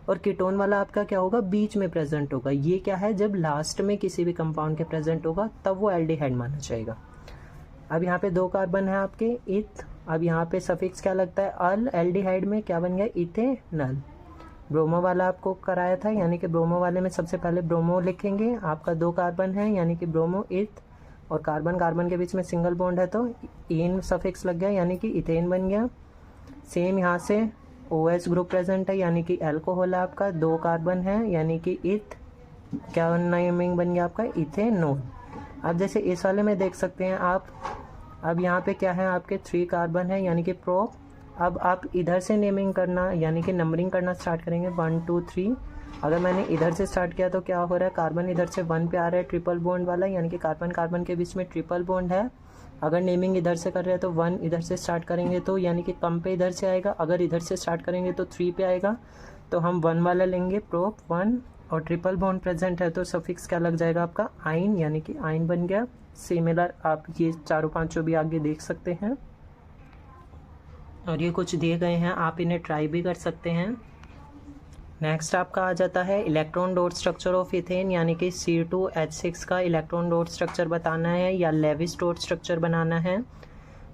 और कीटोन वाला आपका क्या होगा, बीच में प्रेजेंट होगा। ये क्या है, जब लास्ट में किसी भी कंपाउंड के प्रेजेंट होगा तब वो एल्डिहाइड माना जाएगा। अब यहाँ पे 2 कार्बन है आपके इथ, अब यहाँ पे सफिक्स क्या लगता है अल, एल्डिहाइड में क्या बन गया इथेनॉल। ब्रोमो वाला आपको कराया था, यानी कि ब्रोमो वाले में सबसे पहले ब्रोमो लिखेंगे, आपका 2 कार्बन है, यानी कि ब्रोमो इथ, और कार्बन कार्बन के बीच में सिंगल बॉन्ड है तो इन सफिक्स लग गया, यानी कि इथेन बन गया। सेम यहाँ से OH ग्रुप प्रेजेंट है, यानी कि अल्कोहल आपका 2 कार्बन है, यानी कि इथ, क्या नेमिंग बन गया आपका इथेनॉल। अब जैसे इस वाले में देख सकते हैं आप, अब यहाँ पे क्या है आपके 3 कार्बन है, यानी कि प्रोप। अब आप इधर से नेमिंग करना, यानी कि नंबरिंग करना स्टार्ट करेंगे 1 2 3। अगर मैंने इधर से स्टार्ट किया तो क्या हो रहा है, कार्बन इधर से 1 पे आ रहा है, ट्रिपल बॉन्ड वाला, यानी कि कार्बन कार्बन के बीच में ट्रिपल बॉन्ड है। अगर नेमिंग इधर से कर रहे हैं तो 1 इधर से स्टार्ट करेंगे तो यानी कि कम पे इधर से आएगा, अगर इधर से स्टार्ट करेंगे तो 3 पे आएगा, तो हम 1 वाला लेंगे, प्रोप 1, और ट्रिपल बॉन्ड प्रेजेंट है तो सफिक्स क्या लग जाएगा आपका आइन, यानी कि आइन बन गया। सिमिलर आप ये 4-5 भी आगे देख सकते हैं, और ये कुछ दिए गए हैं, आप इन्हें ट्राई भी कर सकते हैं। नेक्स्ट आपका आ जाता है electron dot structure of ethane, यानी कि C2H6 का इलेक्ट्रॉन डॉट स्ट्रक्चर बताना है या लेविस डॉट स्ट्रक्चर बनाना है।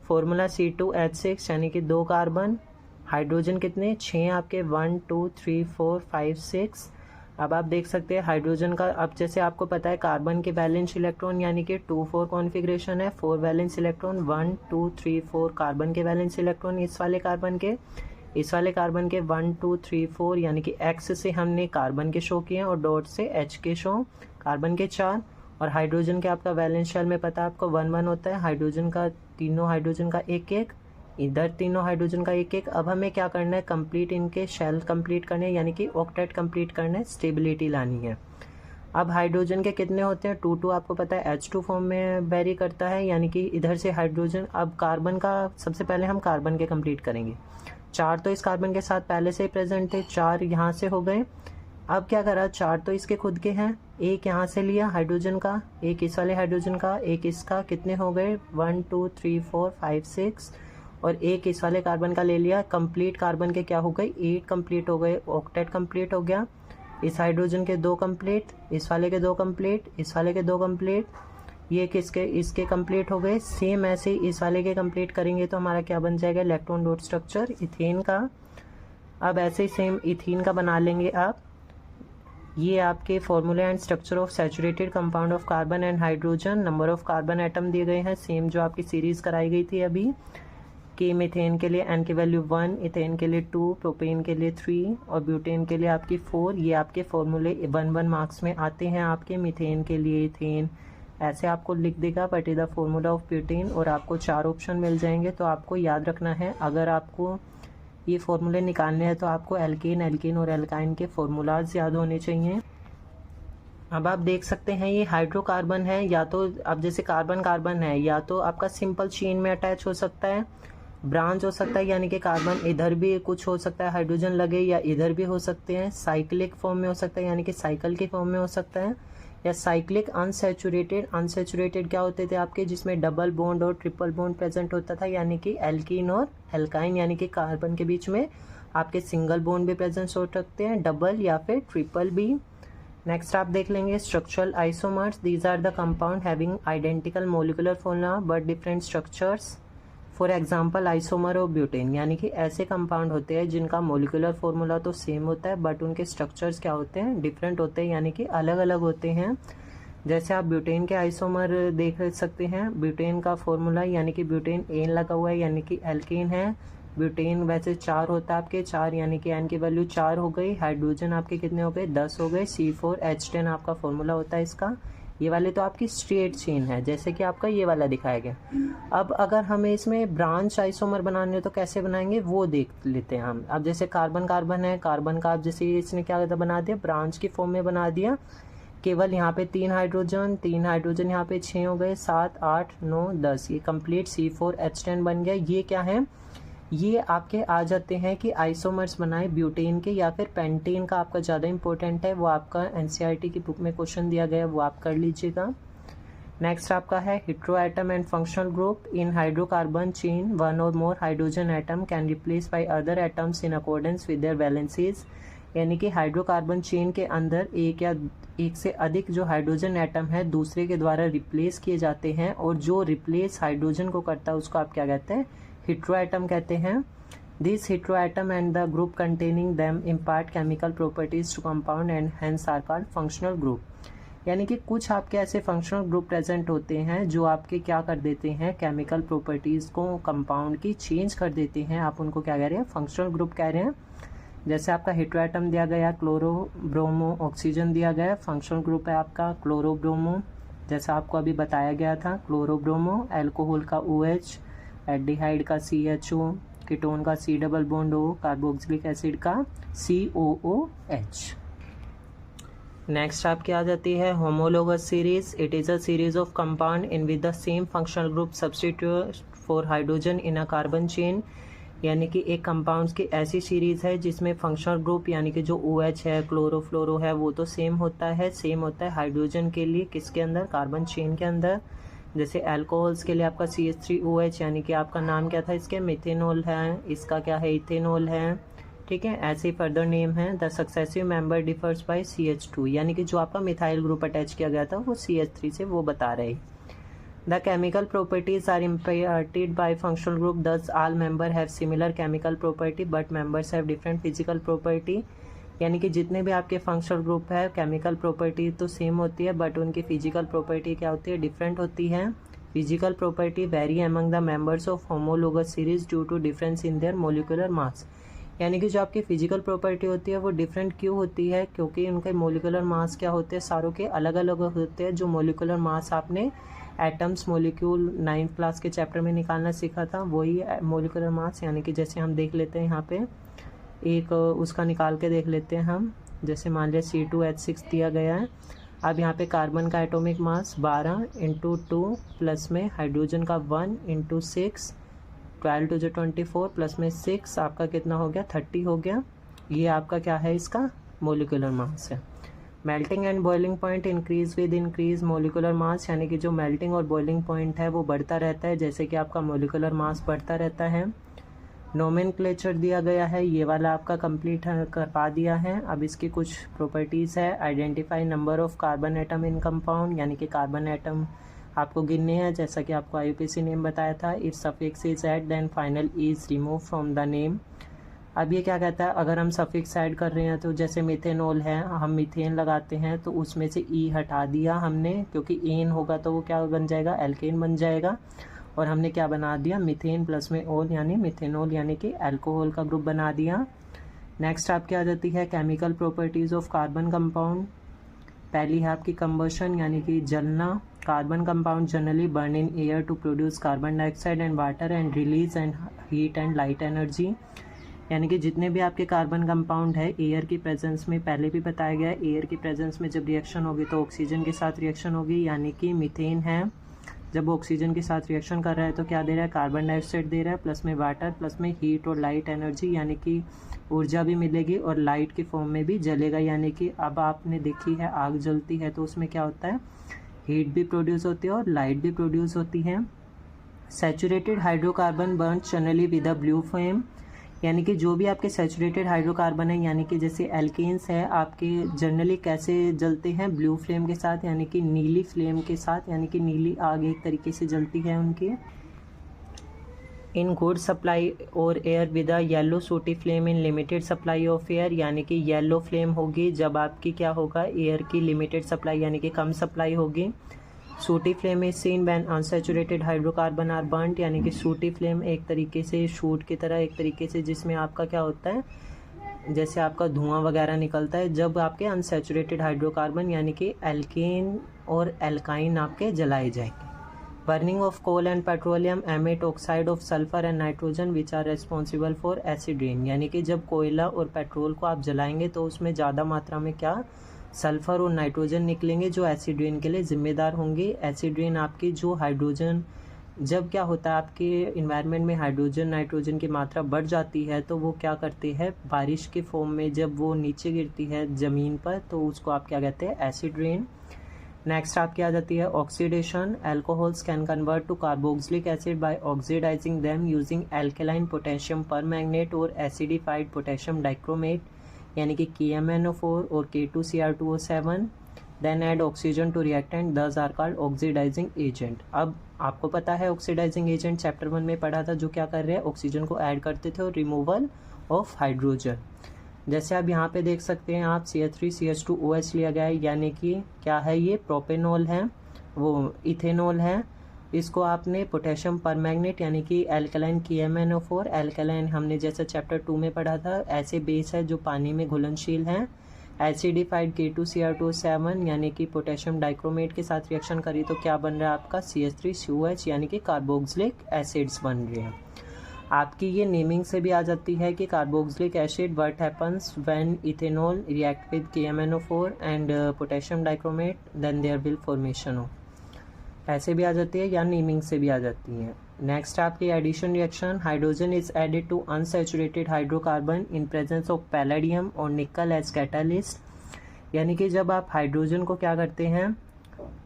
फॉर्मूला C2H6, यानी कि 2 कार्बन, हाइड्रोजन कितने 6 आपके, 1 2 3 4 5 6। अब आप देख सकते हैं हाइड्रोजन का, अब जैसे आपको पता है कार्बन के वैलेंस इलेक्ट्रॉन यानी कि 2 4 कॉन्फ़िगरेशन है, 4 वैलेंस इलेक्ट्रॉन, 1 2 3 4 कार्बन के वैलेंस इलेक्ट्रॉन, इस वाले कार्बन के 1 2 3 4, यानी कि एक्स से हमने कार्बन के शो किए और डॉट से H के शो, कार्बन के 4। और हाइड्रोजन के आपका वैलेंस शेल में पता है आपको 1 1 होता है, हाइड्रोजन का तीनों हाइड्रोजन का 1 1, इधर तीनों हाइड्रोजन का एक एक। अब हमें क्या करना है, कंप्लीट इनके शेल कंप्लीट करने हैं, यानी कि ऑक्टेट कंप्लीट करना है, स्टेबिलिटी लानी है। अब हाइड्रोजन के कितने होते हैं, 2 आपको पता है H2 फॉर्म में वेरी करता है, यानी कि इधर से हाइड्रोजन। अब कार्बन का सबसे पहले हम कार्बन के कंप्लीट करेंगे। 4 तो इस कार्बन के साथ पहले से ही प्रेजेंट थे, 4 यहाँ से हो गए। अब क्या करा, 4 तो इसके खुद के हैं, एक यहाँ से लिया हाइड्रोजन का, एक इस वाले हाइड्रोजन का, एक इसका, कितने हो गए 1 2 3 4 5 6, और एक इस वाले कार्बन का ले लिया। कंप्लीट कार्बन के क्या हो गए, 8 कंप्लीट हो गए, ऑक्टेट कंप्लीट हो गया। इस हाइड्रोजन के 2 कंप्लीट, इस वाले के 2 कंप्लीट, इस वाले के 2 कंप्लीट, ये किसके, इसके कंप्लीट हो गए। सेम ऐसे इस वाले के कंप्लीट करेंगे तो हमारा क्या बन जाएगा, इलेक्ट्रॉन डॉट स्ट्रक्चर इथेन का। अब ऐसे ही सेम इथीन का बना लेंगे आप। ये आपके formula and structure of saturated compound of carbon and hydrogen, number of carbon atom दिए गए हैं, सेम जो आपकी सीरीज कराई गई थी अभी कि मीथेन के लिए n की वैल्यू 1, इथेन के लिए 2, प्रोपेन के लिए 3 और ब्यूटेन के लिए आपकी 4। ये आपके फॉर्मूले 1 मार्क्स में आते हैं आपके। मीथेन के लिए इथेन ऐसे आपको लिख देगा but is the formula of butane, और आपको 4 ऑप्शन मिल जाएंगे। तो आपको याद रखना है, अगर आपको ये फॉर्मूले निकालने हैं तो आपको एल्केन और एल्काइन के फॉर्मूलाज याद होने चाहिए। अब आप देख सकते हैं ये हाइड्रोकार्बन है, या तो अब जैसे कार्बन है, या तो आपका सिंपल चेन में अटैच हो सकता है, ब्रांच हो सकता है, यानी कि कार्बन इधर भी कुछ हो सकता है हाइड्रोजन लगे, या इधर भी हो सकते हैं। साइक्लिक फॉर्म में हो सकता है, यानी कि साइकिल के फॉर्म में हो सकता है, या साइक्लिक अनसैचुरेटेड क्या होते थे आपके, जिसमें डबल बॉन्ड और ट्रिपल बॉन्ड प्रेजेंट होता था, यानी कि एल्कीन और एल्काइन, यानी कि कार्बन के बीच में आपके सिंगल बॉन्ड भी प्रेजेंट हो सकते हैं, डबल या फिर ट्रिपल भी। नेक्स्ट आप देख लेंगे structural isomers, these are the compound having identical molecular formula but different structures. For example isomer of butane, यानी कि ऐसे कंपाउंड होते हैं जिनका मोलिकुलर फॉर्मूला तो सेम होता है बट उनके स्ट्रक्चर्स क्या होते हैं, डिफरेंट होते हैं, यानी कि अलग अलग होते हैं। जैसे आप ब्यूटेन के आइसोमर देख सकते हैं, ब्यूटेन का फॉर्मूला यानी कि ब्यूटेन एन लगा हुआ है, यानी कि एल्केन है। ब्यूटेन वैसे 4 होता है आपके, 4 यानी कि एन की वैल्यू 4 हो गई। हाइड्रोजन आपके कितने हो गए, 10 हो गए। C4H10 आपका फॉर्मूला होता है इसका। ये वाले तो आपकी स्ट्रेट चेन है, जैसे कि आपका ये वाला दिखाया गया। अब अगर हमें इसमें ब्रांच आइसोमर बनाने हो तो कैसे बनाएंगे वो देख लेते हैं हम। अब जैसे कार्बन है, कार्बन का अब जैसे इसने क्या बना दिया, ब्रांच की फॉर्म में बना दिया। केवल यहाँ पे 3 हाइड्रोजन यहाँ पे 6 हो गए, 7 8 9 10, ये कंप्लीट C4H10 बन गया। ये क्या है, ये आपके आ जाते हैं कि आइसोमर्स बनाए ब्यूटेन के या फिर पेंटेन का, आपका ज़्यादा इंपॉर्टेंट है, वो आपका NCERT की बुक में क्वेश्चन दिया गया है, वो आप कर लीजिएगा। नेक्स्ट आपका है hetero atom and functional group. In hydrocarbon chain 1 और more hydrogen atom can replace by other atoms in accordance with their valencies, यानी कि हाइड्रोकार्बन चेन के अंदर एक या एक से अधिक जो हाइड्रोजन एटम है दूसरे के द्वारा रिप्लेस किए जाते हैं, और जो रिप्लेस हाइड्रोजन को करता है उसको आप क्या कहते हैं, हेटेरो एटम कहते हैं। This hetero atom and the group containing them impart chemical properties to compound and hence are called functional group, यानी कि कुछ आपके ऐसे फंक्शनल ग्रुप प्रेजेंट होते हैं जो आपके क्या कर देते हैं, केमिकल प्रॉपर्टीज़ को कंपाउंड की चेंज कर देते हैं, आप उनको क्या कह रहे हैं, फंक्शनल ग्रुप कह रहे हैं। जैसे आपका हेटेरो एटम दिया गया क्लोरो ब्रोमो ऑक्सीजन दिया गया, फंक्शनल ग्रुप है आपका क्लोरो ब्रोमो, जैसा आपको अभी बताया गया था क्लोरो ब्रोमो। एल्कोहल का OH, एल्डिहाइड का CHO, कीटोन का C double bond O, carboxylic acid का COOH। नेक्स्ट आपकी आ जाती है homologous series. It is a series of compound in with the same functional group substitute for hydrogen in a carbon chain, यानी कि एक compounds की ऐसी सीरीज़ है जिसमें फंक्शनल ग्रुप यानी कि जो OH है, क्लोरो फ्लोरो है, वो तो सेम होता है हाइड्रोजन के लिए, किसके अंदर, कार्बन चेन के अंदर। जैसे अल्कोहल्स के लिए आपका CH3OH, यानी कि आपका नाम क्या था इसके, मिथेनॉल है, इसका क्या है, इथेनॉल है, ठीक है। ऐसे फर्दर नेम है। The successive member differs by CH2, यानी कि जो आपका मिथाइल ग्रुप अटैच किया गया था वो CH3 से वो बता रहे। The chemical properties are imparted by functional group, thus all member have similar chemical property but members have different physical property, यानी कि जितने भी आपके फंक्शनल ग्रुप है केमिकल प्रॉपर्टी तो सेम होती है बट उनकी फिजिकल प्रॉपर्टी क्या होती है, डिफरेंट होती है। Physical property vary among the members of homologous series due to difference in their molecular mass, यानी कि जो आपकी फिजिकल प्रॉपर्टी होती है वो डिफरेंट क्यों होती है, क्योंकि उनके मोलिकुलर मास क्या होते हैं, सारों के अलग अलग होते हैं। जो मोलिकुलर मास आपने एटम्स मॉलिक्यूल 9th क्लास के चैप्टर में निकालना सीखा था, वही मोलिकुलर मास, यानी कि जैसे हम देख लेते हैं यहाँ पे एक उसका निकाल के देख लेते हैं हम। जैसे मान लिया C2H6 दिया गया है। अब यहाँ पे कार्बन का एटॉमिक मास 12 × 2 प्लस में हाइड्रोजन का 1 × 6, 12 × 24 प्लस में 6, आपका कितना हो गया 30 हो गया। ये आपका क्या है, इसका मोलिकुलर मास है। Melting and boiling point increase with increase molecular mass, यानी कि जो मेल्टिंग और बॉइलिंग पॉइंट है वो बढ़ता रहता है जैसे कि आपका मोलिकुलर मास बढ़ता रहता है। नोमेनक्लेचर दिया गया है, ये वाला आपका कंप्लीट करवा दिया है। अब इसकी कुछ प्रॉपर्टीज़ है। Identify number of carbon atom in compound, यानी कि कार्बन एटम आपको गिनने हैं जैसा कि आपको IUPAC नेम बताया था। If suffix is add then final is remove from the name. अब ये क्या कहता है, अगर हम सफिक्स ऐड कर रहे हैं तो जैसे मिथेनॉल है, हम मीथेन लगाते हैं तो उसमें से ई हटा दिया हमने, क्योंकि एन होगा तो वो क्या बन जाएगा, एल्केन बन जाएगा। और हमने क्या बना दिया, मीथेन प्लस में ओल यानी मिथेनॉल, यानी कि अल्कोहल का ग्रुप बना दिया। नेक्स्ट आपकी आ जाती है chemical properties of carbon compound. पहली है आपकी कंबशन, यानी कि जलना। Carbon compound generally burn in air to produce carbon dioxide and water and release and heat and light energy. यानी कि जितने भी आपके कार्बन कंपाउंड है एयर की प्रेजेंस में, पहले भी बताया गया है, एयर की प्रेजेंस में जब रिएक्शन होगी तो ऑक्सीजन के साथ रिएक्शन होगी, यानी कि मीथेन है जब ऑक्सीजन के साथ रिएक्शन कर रहा है तो क्या दे रहा है, कार्बन डाइऑक्साइड दे रहा है, प्लस में वाटर, प्लस में हीट और लाइट एनर्जी, यानी कि ऊर्जा भी मिलेगी और लाइट की फॉर्म में भी जलेगा। यानी कि अब आपने देखी है आग जलती है तो उसमें क्या होता है, हीट भी प्रोड्यूस होती है और लाइट भी प्रोड्यूस होती है। Saturated hydrocarbon burn generally with a blue flame, यानी कि जो भी आपके सैचुरेटेड हाइड्रोकार्बन है, यानी कि जैसे एल्केन्स है आपके जनरली कैसे जलते हैं, ब्लू फ्लेम के साथ, यानी कि नीली फ्लेम के साथ, यानी कि नीली आग एक तरीके से जलती है उनकी। इन गुड सप्लाई और एयर विद अ येलो सूटी flame in limited supply of air, यानी कि येलो फ्लेम होगी जब आपकी क्या होगा, एयर की लिमिटेड सप्लाई यानी कि कम सप्लाई होगी। Sooty flame is seen when unsaturated hydrocarbon are burned, यानी कि सूटी फ्लेम एक तरीके से शूट की तरह, एक तरीके से जिसमें आपका क्या होता है, जैसे आपका धुआं वगैरह निकलता है जब आपके अनसैचुरेटेड हाइड्रोकार्बन यानी कि एल्केन और एल्काइन आपके जलाए जाएंगे। Burning of coal and petroleum emit oxide of sulphur and nitrogen which are responsible for acid rain, यानी कि जब कोयला और पेट्रोल को आप जलाएंगे तो उसमें ज़्यादा मात्रा में क्या, सल्फर और नाइट्रोजन निकलेंगे जो एसिड रेन के लिए जिम्मेदार होंगे। एसिड रेन आपकी जो हाइड्रोजन, जब क्या होता है आपके इन्वायरमेंट में हाइड्रोजन नाइट्रोजन की मात्रा बढ़ जाती है तो वो क्या करती है, बारिश के फॉर्म में जब वो नीचे गिरती है ज़मीन पर तो उसको आप क्या कहते हैं, एसिड रेन। नेक्स्ट आपकी आ जाती है oxidation. Alcohols can convert to carboxylic acid by oxidising them using alkaline potassium permanganate or acidified potassium dichromate, यानी कि KMnO4 और K2Cr2O7, then add oxygen to reactant, this are called oxidising agent. अब आपको पता है ऑक्सीडाइजिंग एजेंट चैप्टर 1 में पढ़ा था, जो क्या कर रहे हैं, ऑक्सीजन को ऐड करते थे और रिमूवल ऑफ हाइड्रोजन। जैसे आप यहाँ पे देख सकते हैं आप CH3CH2OH लिया गया है, यानी कि क्या है, ये प्रोपेनॉल है, वो इथेनॉल है। इसको आपने पोटेशियम परमैंगनेट यानी कि एल्कलाइन KMnO4, एल्कलाइन हमने जैसे चैप्टर 2 में पढ़ा था, ऐसे बेस है जो पानी में घुलनशील हैं। एसिडिफाइड K2Cr2O7 यानी कि पोटेशियम डाइक्रोमेट के साथ रिएक्शन करी तो क्या बन रहा है आपका, CH3COH यानी कि कार्बोक्सिलिक एसिड्स बन रहे हैं। आपकी ये नेमिंग से भी आ जाती है कि carboxylic acid what happens when ethanol react with KMnO4 and potassium dichromate then there will formation हो, ऐसे भी आ जाती है या नेमिंग से भी आ जाती है। नेक्स्ट आपकी addition reaction, hydrogen is added to unsaturated hydrocarbon in presence of palladium or nickel as catalyst, यानी कि जब आप हाइड्रोजन को क्या करते हैं,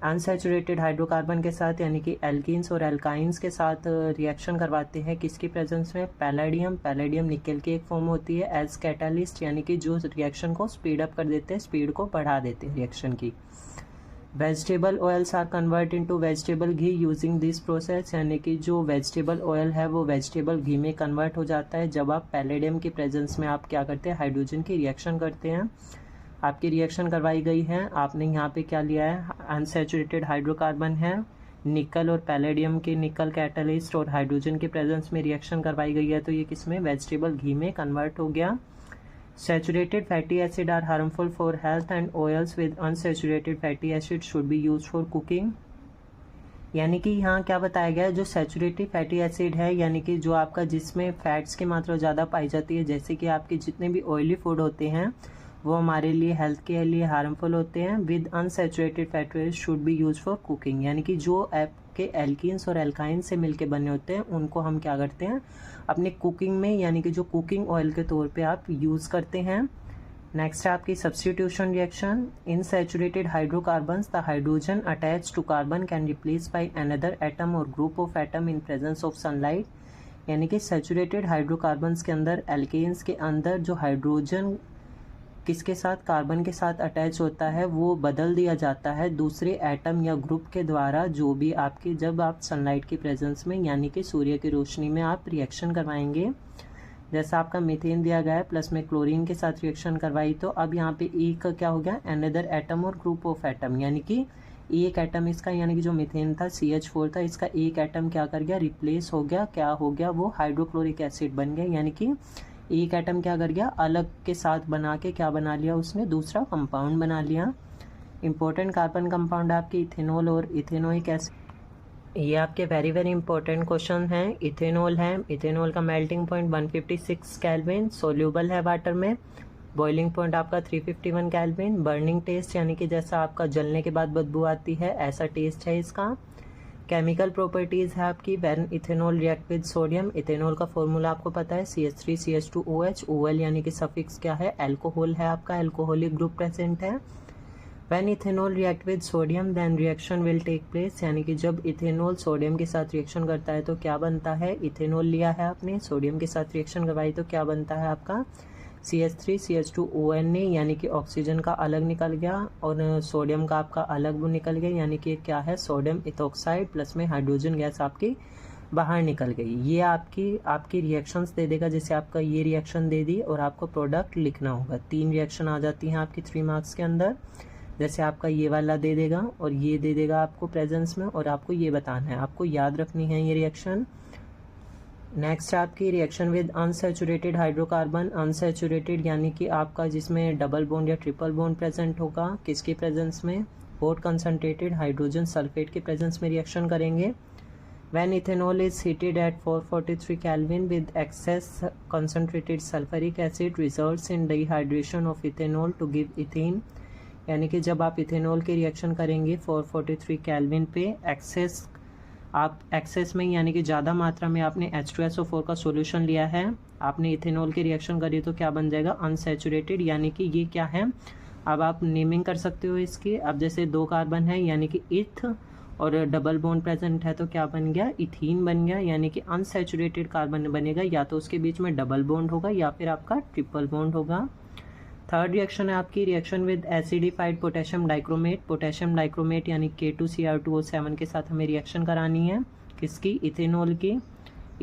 अनसैचुरेटेड हाइड्रोकार्बन के साथ यानी कि एल्कीन्स और एल्काइंस के साथ रिएक्शन करवाते हैं, किसकी प्रेजेंस में, पैलेडियम। पैलेडियम निकल की एक फॉर्म होती है, एज कैटालिस्ट यानी कि जो रिएक्शन को स्पीड अप कर देते हैं, स्पीड को बढ़ा देते हैं रिएक्शन की। Vegetable oils are convert into vegetable ghee using this process, यानी कि जो वेजिटेबल ऑयल है वो वेजिटेबल घी में कन्वर्ट हो जाता है जब आप पैलेडियम की प्रेजेंस में आप क्या करते हैं, हाइड्रोजन की रिएक्शन करते हैं। आपकी रिएक्शन करवाई गई है, आपने यहाँ पे क्या लिया है, अनसैचुरेटेड हाइड्रोकार्बन है, निकल और पैलेडियम के निकल कैटलिस्ट और हाइड्रोजन के प्रेजेंस में रिएक्शन करवाई गई है, तो ये किस में, वेजिटेबल घी में कन्वर्ट हो गया। Saturated fatty acid are harmful for health and oils with unsaturated fatty acid should be used for cooking. यानी कि यहाँ क्या बताया गया है, जो सैचुरेटेड फैटी एसिड है यानी कि जो आपका जिसमें फैट्स की मात्रा ज़्यादा पाई जाती है, जैसे कि आपके जितने भी ऑयली फूड होते हैं वो हमारे लिए हेल्थ के लिए हार्मफुल होते हैं। With unsaturated fatty acid should be use for cooking, यानी कि जो आपके एल्कीन्स और एल्काइंस से मिलके बने होते हैं उनको हम क्या करते हैं अपने कुकिंग में, यानी कि जो कुकिंग ऑयल के तौर पे आप यूज़ करते हैं। नेक्स्ट है आपकी substitution reaction. In saturated hydrocarbons the hydrogen attach to carbon can replace by another atom or group of atom in presence of sunlight, यानी कि सैचुरेटेड हाइड्रोकार्बन्स के अंदर एल्केन्स के अंदर जो हाइड्रोजन किसके साथ, कार्बन के साथ अटैच होता है वो बदल दिया जाता है दूसरे एटम या ग्रुप के द्वारा, जो भी आपकी जब आप सनलाइट की प्रेजेंस में यानी कि सूर्य की रोशनी में आप रिएक्शन करवाएंगे। जैसा आपका मीथेन दिया गया है प्लस में क्लोरीन के साथ रिएक्शन करवाई, तो अब यहाँ पे एक क्या हो गया another atom or group of atom, यानी कि एक एटम इसका, यानी कि जो मीथेन था CH4 था, इसका एक एटम क्या कर गया रिप्लेस हो गया, क्या हो गया वो हाइड्रोक्लोरिक एसिड बन गया, यानी कि एक एटम क्या कर गया अलग के साथ बना के क्या बना लिया उसने दूसरा कंपाउंड बना लिया। इंपॉर्टेंट कार्बन कंपाउंड आपके इथेनॉल और इथेनोइक एसिड, ये आपके वेरी इंपॉर्टेंट क्वेश्चन हैं। इथेनॉल है, इथेनॉल का मेल्टिंग पॉइंट 156 केल्विन, सोल्यूबल है वाटर में, बॉइलिंग पॉइंट आपका 351 केल्विन, बर्निंग टेस्ट यानी कि जैसा आपका जलने के बाद बदबू आती है ऐसा टेस्ट है इसका। केमिकल प्रॉपर्टीज़ है आपकी when ethanol react with sodium, ethanol का फॉर्मूला आपको पता है CH3CH2OH, OL यानी कि सफिक्स क्या है अल्कोहल है आपका, अल्कोहलिक ग्रुप प्रेजेंट है। When ethanol react with sodium then reaction will take place, यानी कि जब इथेनॉल सोडियम के साथ रिएक्शन करता है तो क्या बनता है, इथेनॉल लिया है आपने सोडियम के साथ रिएक्शन करवाई तो क्या बनता है आपका CH3CH2ONA, यानी कि ऑक्सीजन का अलग निकल गया और सोडियम का आपका अलग निकल गया, यानी कि क्या है सोडियम इथॉक्साइड प्लस में हाइड्रोजन गैस आपकी बाहर निकल गई। ये आपकी रिएक्शंस दे देगा, जैसे आपका ये रिएक्शन दे दी और आपको प्रोडक्ट लिखना होगा। 3 रिएक्शन आ जाती हैं आपकी 3 मार्क्स के अंदर, जैसे आपका ये वाला दे देगा और ये दे देगा आपको प्रेजेंस में, और आपको ये बताना है, आपको याद रखनी है ये रिएक्शन। नेक्स्ट आपकी reaction with unsaturated hydrocarbon, unsaturated यानी कि आपका जिसमें डबल बॉन्ड या ट्रिपल बॉन्ड प्रेजेंट होगा, किसके प्रेजेंस में, हॉट कंसनट्रेटेड हाइड्रोजन सल्फेट के प्रेजेंस में रिएक्शन करेंगे। When ethanol is heated at 443 kelvin with excess concentrated sulphuric acid results in dehydration of ethanol to give ethane, यानी कि जब आप इथेनॉल की रिएक्शन करेंगे 443 केल्विन पे एक्सेस में यानी कि ज़्यादा मात्रा में आपने H2SO4 का सॉल्यूशन लिया है, आपने इथेनॉल की रिएक्शन करी तो क्या बन जाएगा अनसैचुरेटेड, यानी कि ये क्या है, अब आप नेमिंग कर सकते हो इसकी। अब जैसे 2 कार्बन है यानी कि इथ और डबल बॉन्ड प्रेजेंट है तो क्या बन गया इथीन बन गया, यानी कि अनसैचुरेटेड कार्बन बनेगा, या तो उसके बीच में डबल बॉन्ड होगा या फिर आपका ट्रिपल बॉन्ड होगा। थर्ड रिएक्शन है आपकी reaction with acidified potassium dichromate, potassium dichromate यानी K2Cr2O7 के साथ हमें रिएक्शन करानी है, किसकी इथेनॉल की।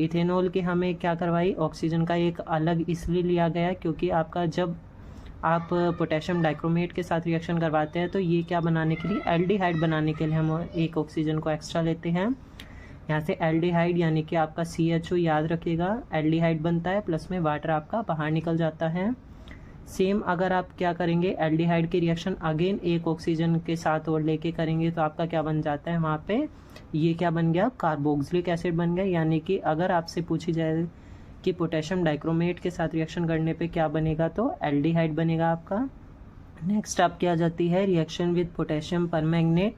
इथेनॉल की हमें क्या करवाई ऑक्सीजन का एक अलग इसलिए लिया गया क्योंकि आपका जब आप पोटेशियम डाइक्रोमेट के साथ रिएक्शन करवाते हैं तो ये क्या बनाने के लिए एल्डिहाइड बनाने के लिए हम एक ऑक्सीजन को एक्स्ट्रा लेते हैं। यहाँ से एल्डिहाइड यानी कि आपका CHO याद रखिएगा एल्डिहाइड बनता है प्लस में वाटर आपका बाहर निकल जाता है। सेम अगर आप क्या करेंगे एल्डिहाइड की रिएक्शन अगेन एक ऑक्सीजन के साथ और लेके करेंगे तो आपका क्या बन जाता है वहाँ पे, ये क्या बन गया कार्बोक्सिलिक एसिड बन गया, यानी कि अगर आपसे पूछी जाए कि पोटेशियम डाइक्रोमेट के साथ रिएक्शन करने पे क्या बनेगा तो एल्डिहाइड बनेगा आपका। नेक्स्ट आपकी आ जाती है रिएक्शन विद पोटेशियम परमैंगनेट,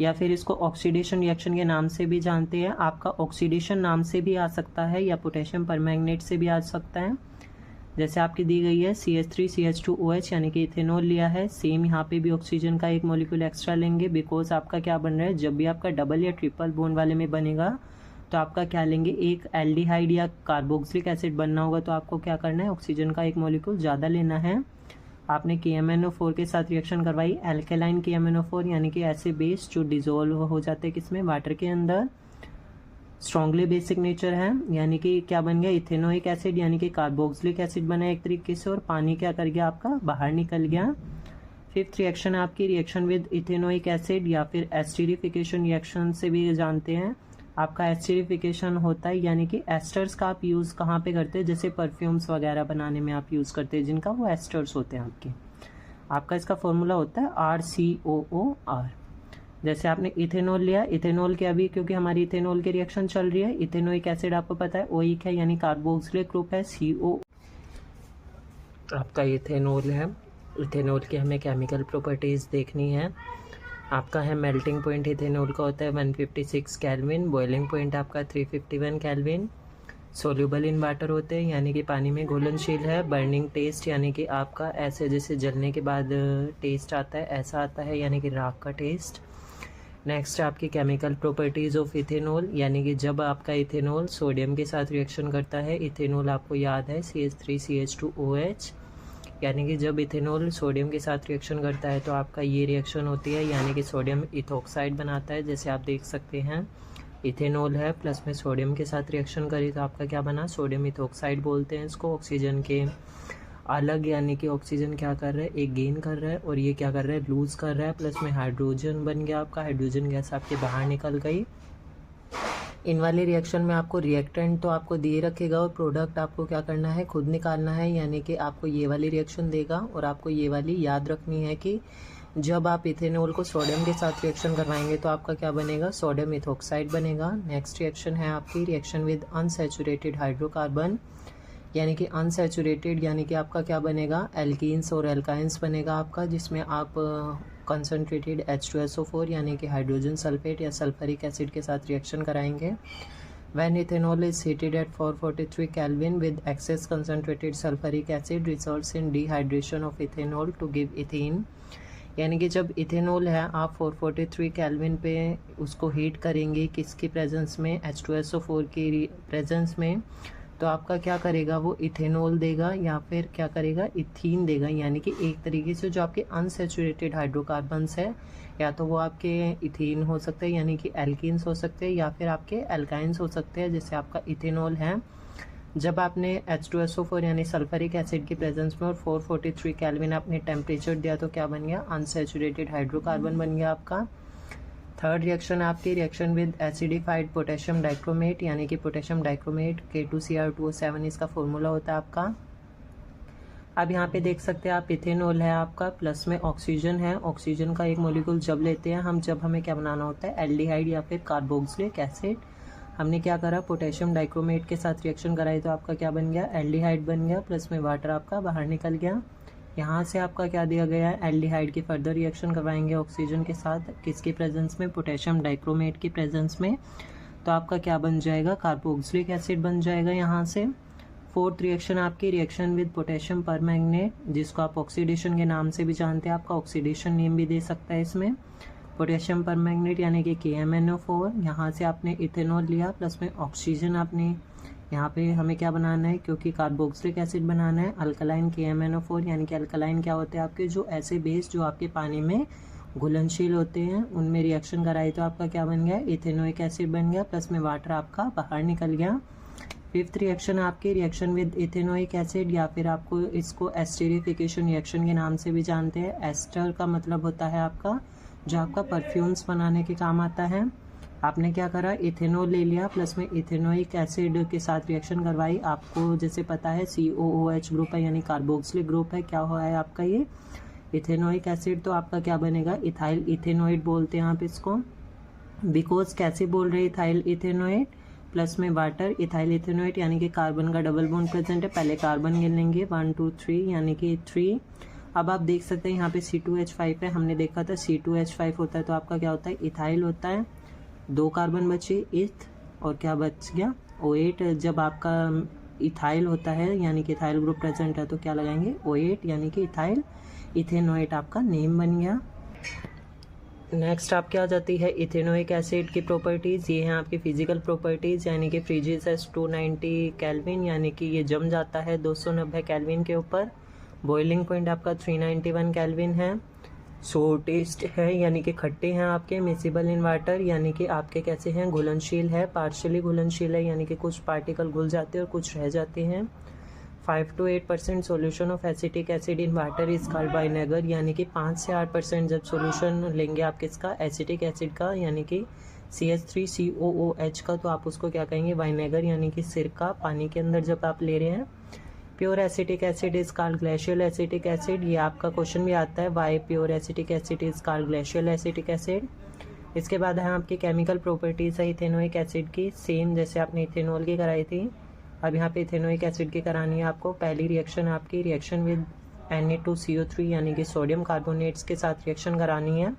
या फिर इसको ऑक्सीडेशन रिएक्शन के नाम से भी जानते हैं, आपका ऑक्सीडेशन नाम से भी आ सकता है या पोटेशियम परमैंगनेट से भी आ सकता है। जैसे आपकी दी गई है CH3CH2OH यानी कि इथेनॉल लिया है, सेम यहाँ पे भी ऑक्सीजन का एक मॉलिक्यूल एक्स्ट्रा लेंगे बिकॉज आपका क्या बन रहा है जब भी आपका डबल या ट्रिपल बॉन्ड वाले में बनेगा तो आपका क्या लेंगे एक एल्डिहाइड या कार्बोक्सिलिक एसिड बनना होगा तो आपको क्या करना है ऑक्सीजन का एक मॉलिक्यूल ज़्यादा लेना है। आपने KMnO4 के साथ रिएक्शन करवाई एल्केलाइन KMnO4 यानी कि ऐसे बेस जो डिजोल्व हो जाते हैं किसमें वाटर के अंदर, स्ट्रॉन्गली बेसिक नेचर है, यानी कि क्या बन गया इथेनोइक एसिड यानी कि कार्बोक्सिलिक एसिड बना एक तरीके से और पानी क्या कर गया आपका बाहर निकल गया। फिफ्थ रिएक्शन है आपकी रिएक्शन विद इथेनोइक एसिड या फिर एस्टरिफिकेशन रिएक्शन से भी जानते हैं। आपका एस्टरिफिकेशन होता है यानी कि एस्टर्स का आप यूज़ कहाँ पे करते हैं, जैसे परफ्यूम्स वगैरह बनाने में आप यूज़ करते हैं जिनका वो एस्टर्स होते हैं आपके। आपका इसका फॉर्मूला होता है RCOOR। जैसे आपने इथेनॉल लिया, इथेनॉल के अभी क्योंकि हमारी इथेनॉल की रिएक्शन चल रही है, इथेनोइक एसिड आपको पता है ओइक है यानी कार्बोक्सिलिक ग्रुप है, CO आपका इथेनॉल है। इथेनॉल की हमें केमिकल प्रॉपर्टीज़ देखनी है। आपका है मेल्टिंग पॉइंट इथेनॉल का होता है 156 केल्विन, बॉइलिंग पॉइंट आपका 351 केल्विन, सोल्यूबल इन वाटर होते हैं यानी कि पानी में घुलनशील है, बर्निंग टेस्ट यानी कि आपका ऐसे जैसे जलने के बाद टेस्ट आता है ऐसा आता है यानी कि राख का टेस्ट। नेक्स्ट आपकी केमिकल प्रॉपर्टीज़ ऑफ इथेनॉल यानी कि जब आपका इथेनॉल सोडियम के साथ रिएक्शन करता है, इथेनॉल आपको याद है CH3CH2OH, यानी कि जब इथेनॉल सोडियम के साथ रिएक्शन करता है तो आपका ये रिएक्शन होती है यानी कि सोडियम इथोक्साइड बनाता है। जैसे आप देख सकते हैं इथेनॉल है प्लस में सोडियम के साथ रिएक्शन करी तो आपका क्या बना, सोडियम इथोक्साइड बोलते हैं इसको। ऑक्सीजन के अलग यानी कि ऑक्सीजन क्या कर रहा है, एक गेन कर रहा है और ये क्या कर रहा है, लूज़ कर रहा है, प्लस में हाइड्रोजन बन गया आपका, हाइड्रोजन गैस आपके बाहर निकल गई। इन वाले रिएक्शन में आपको रिएक्टेंट तो आपको दिए रखेगा और प्रोडक्ट आपको क्या करना है, खुद निकालना है, यानी कि आपको ये वाली रिएक्शन देगा और आपको ये वाली याद रखनी है कि जब आप इथेनॉल को सोडियम के साथ रिएक्शन करवाएंगे तो आपका क्या बनेगा, सोडियम इथोक्साइड बनेगा। नेक्स्ट रिएक्शन है आपकी रिएक्शन विद अनसैचुरेटेड हाइड्रोकार्बन, यानी कि अनसैचुरेटेड यानी कि आपका क्या बनेगा, एल्कीन्स और एल्काइंस बनेगा आपका, जिसमें आप कंसनट्रेटेड H2SO4 यानी कि हाइड्रोजन सल्फेट या सल्फरिक एसिड के साथ रिएक्शन कराएंगे। When ethanol is heated at 443 Kelvin with excess concentrated sulfuric acid results in dehydration of ethanol to give ethene, यानी कि जब इथेनॉल है आप 443 केल्विन पे उसको हीट करेंगे किसकी प्रेजेंस में, H2SO4 की प्रेजेंस में, तो आपका क्या करेगा, वो इथेनॉल देगा या फिर क्या करेगा, इथीन देगा। यानी कि एक तरीके से जो आपके अनसैचुरेटेड हाइड्रोकार्बन्स है या तो वो आपके इथीन हो सकते हैं यानी कि एल्कीन्स हो सकते हैं या फिर आपके एल्काइंस हो सकते हैं, जैसे आपका इथेनॉल है। जब आपने H2SO4 यानी सल्फरिक एसिड की प्रेजेंस में और 443 केल्विन आपने टेम्परेचर दिया तो क्या बन गया, अनसैचुरेटेड हाइड्रोकार्बन बन गया आपका। थर्ड रिएक्शन आपकी reaction with acidified potassium dichromate, यानी कि पोटेशियम डाइक्रोमेट K2Cr2O7 इसका फॉर्मूला होता है आपका। अब यहाँ पे देख सकते हैं आप इथेनॉल है आपका, प्लस में ऑक्सीजन है। ऑक्सीजन का एक मॉलिक्यूल जब लेते हैं हम, जब हमें क्या बनाना होता है, एल्डिहाइड या फिर कार्बोक्सिलिक एसिड। हमने क्या करा, पोटेशियम डाइक्रोमेट के साथ रिएक्शन कराई तो आपका क्या बन गया, एल्डिहाइड बन गया, प्लस में वाटर आपका बाहर निकल गया। यहाँ से आपका क्या दिया गया है, एल्डिहाइड की फर्दर रिएक्शन करवाएंगे ऑक्सीजन के साथ, किसकी प्रेजेंस में, पोटेशियम डाइक्रोमेट की प्रेजेंस में, तो आपका क्या बन जाएगा, कार्बोक्सिलिक एसिड बन जाएगा यहाँ से। फोर्थ रिएक्शन आपकी रिएक्शन विद पोटेशियम परमैंगनेट, जिसको आप ऑक्सीडेशन के नाम से भी जानते हैं, आपका ऑक्सीडेशन नेम भी दे सकता है इसमें, पोटेशियम परमैंगनेट यानी कि KMnO4। यहाँ से आपने इथेनॉल लिया प्लस में ऑक्सीजन, आपने यहाँ पे हमें क्या बनाना है, क्योंकि कार्बोक्सिलिक एसिड बनाना है, अल्कलाइन KMnO4, यानी कि अल्कलाइन क्या होते हैं आपके, जो ऐसे बेस जो आपके पानी में घुलनशील होते हैं उनमें रिएक्शन कराई तो आपका क्या बन गया, इथेनोइक एसिड बन गया, प्लस में वाटर आपका बाहर निकल गया। फिफ्थ रिएक्शन आपकी रिएक्शन विद इथेनोइक एसिड, या फिर आपको इसको एस्टेरिफिकेशन रिएक्शन के नाम से भी जानते हैं। एस्टर का मतलब होता है आपका जो आपका परफ्यूम्स बनाने के काम आता है। आपने क्या करा, इथेनॉल ले लिया प्लस में इथेनोइक एसिड के साथ रिएक्शन करवाई। आपको जैसे पता है COOH ग्रुप है यानी कार्बोक्सिलिक ग्रुप है, क्या हुआ है आपका ये इथेनोइक एसिड, तो आपका क्या बनेगा, इथाइल इथेनोइड बोलते हैं आप इसको। बिकॉज कैसे बोल रहे, इथाइल इथेनोइड प्लस में वाटर, इथाइल इथेनोइड यानी कि कार्बन का डबल बॉन्ड प्रेजेंट है। पहले कार्बन गिन लेंगे 1 2 3 यानी कि 3। अब आप देख सकते हैं यहाँ पे C2H5 है, हमने देखा था C2H5 होता है तो आपका क्या होता है, इथाइल होता है। 2 कार्बन बचे इथ और क्या बच गया O8। जब आपका इथाइल होता है यानी कि इथाइल ग्रुप प्रेजेंट है तो क्या लगाएंगे O8 यानी कि इथाइल इथेनोइट आपका नेम बन गया। नेक्स्ट आपके आ जाती है इथेनोइक एसिड की प्रॉपर्टीज़। ये हैं आपकी फिजिकल प्रॉपर्टीज़, यानी कि फ्रीजेस एस 290 केल्विन, यानी कि ये जम जाता है 290 केल्विन के ऊपर। बॉइलिंग पॉइंट आपका 391 केल्विन है। सो टेस्ट है यानी कि खट्टे हैं आपके। मिसिबल इन वाटर यानी कि आपके कैसे हैं, घुलनशील है, पार्शियली घुलनशील है यानी कि कुछ पार्टिकल घुल जाते हैं और कुछ रह जाते हैं। 5 to 8% solution of acetic acid in water is called vinegar, यानी कि 5 से 8% जब सोल्यूशन लेंगे आप किसका, एसिटिक एसिड का यानी कि CH3COOH का, तो आप उसको क्या कहेंगे, वाइनेगर यानी कि सिरका। पानी के अंदर जब आप ले रहे हैं। Pure acetic acid is called glacial acetic acid, ये आपका क्वेश्चन भी आता है, why pure acetic acid is called glacial acetic acid. इसके बाद है आपकी केमिकल प्रॉपर्टीज़ है इथेनोइक एसिड की, सेम जैसे आपने इथेनॉल की कराई थी, अब यहाँ पे इथेनोइक एसिड की करानी है आपको। पहली रिएक्शन आपकी रिएक्शन विद Na2CO3 यानी कि सोडियम कार्बोनेट्स के साथ रिएक्शन करानी है।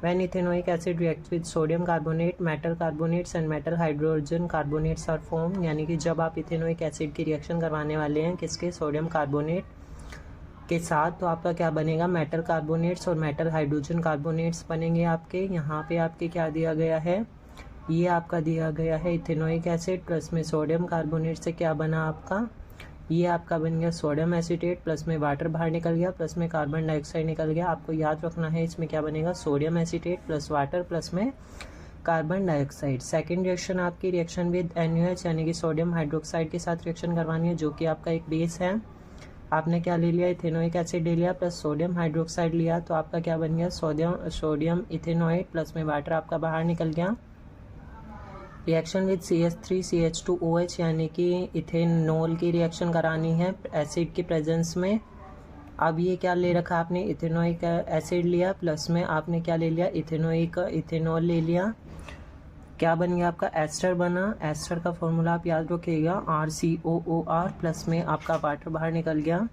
When ethanoic acid reacts with sodium carbonate, metal carbonates and metal hydrogen carbonates are formed, यानी कि जब आप इथेनोइक एसिड की रिएक्शन करवाने वाले हैं किसके, सोडियम कार्बोनेट के साथ, तो आपका क्या बनेगा, मेटल कार्बोनेट्स और मेटल हाइड्रोजन कार्बोनेट्स बनेंगे आपके। यहाँ पे आपके क्या दिया गया है, ये आपका दिया गया है इथेनोइक एसिड प्लस में सोडियम कार्बोनेट से क्या बना आपका, ये आपका बन गया सोडियम एसीटेट, प्लस में वाटर बाहर निकल गया, प्लस में कार्बन डाइऑक्साइड निकल गया। आपको याद रखना है इसमें क्या बनेगा, sodium acetate plus water plus में कार्बन डाइऑक्साइड। सेकंड रिएक्शन आपकी रिएक्शन विद NaOH यानी कि सोडियम हाइड्रोक्साइड के साथ रिएक्शन करवानी है, जो कि आपका एक बेस है। आपने क्या ले लिया, इथेनोइक एसिड ले लिया प्लस सोडियम हाइड्रोक्साइड लिया, तो आपका क्या बन गया, सोडियम इथेनोइड प्लस में वाटर आपका बाहर निकल गया। रिएक्शन विद CH3CH2OH यानी कि इथेनॉल की रिएक्शन करानी है एसिड के प्रेजेंस में। अब ये क्या ले रखा आपने, इथेनोइक एसिड लिया प्लस में आपने क्या ले लिया, इथेनॉल ले लिया, क्या बन गया आपका, एस्टर बना। एस्टर का फॉर्मूला आप याद रखिएगा RCOOR प्लस में आपका वाटर बाहर निकल गया।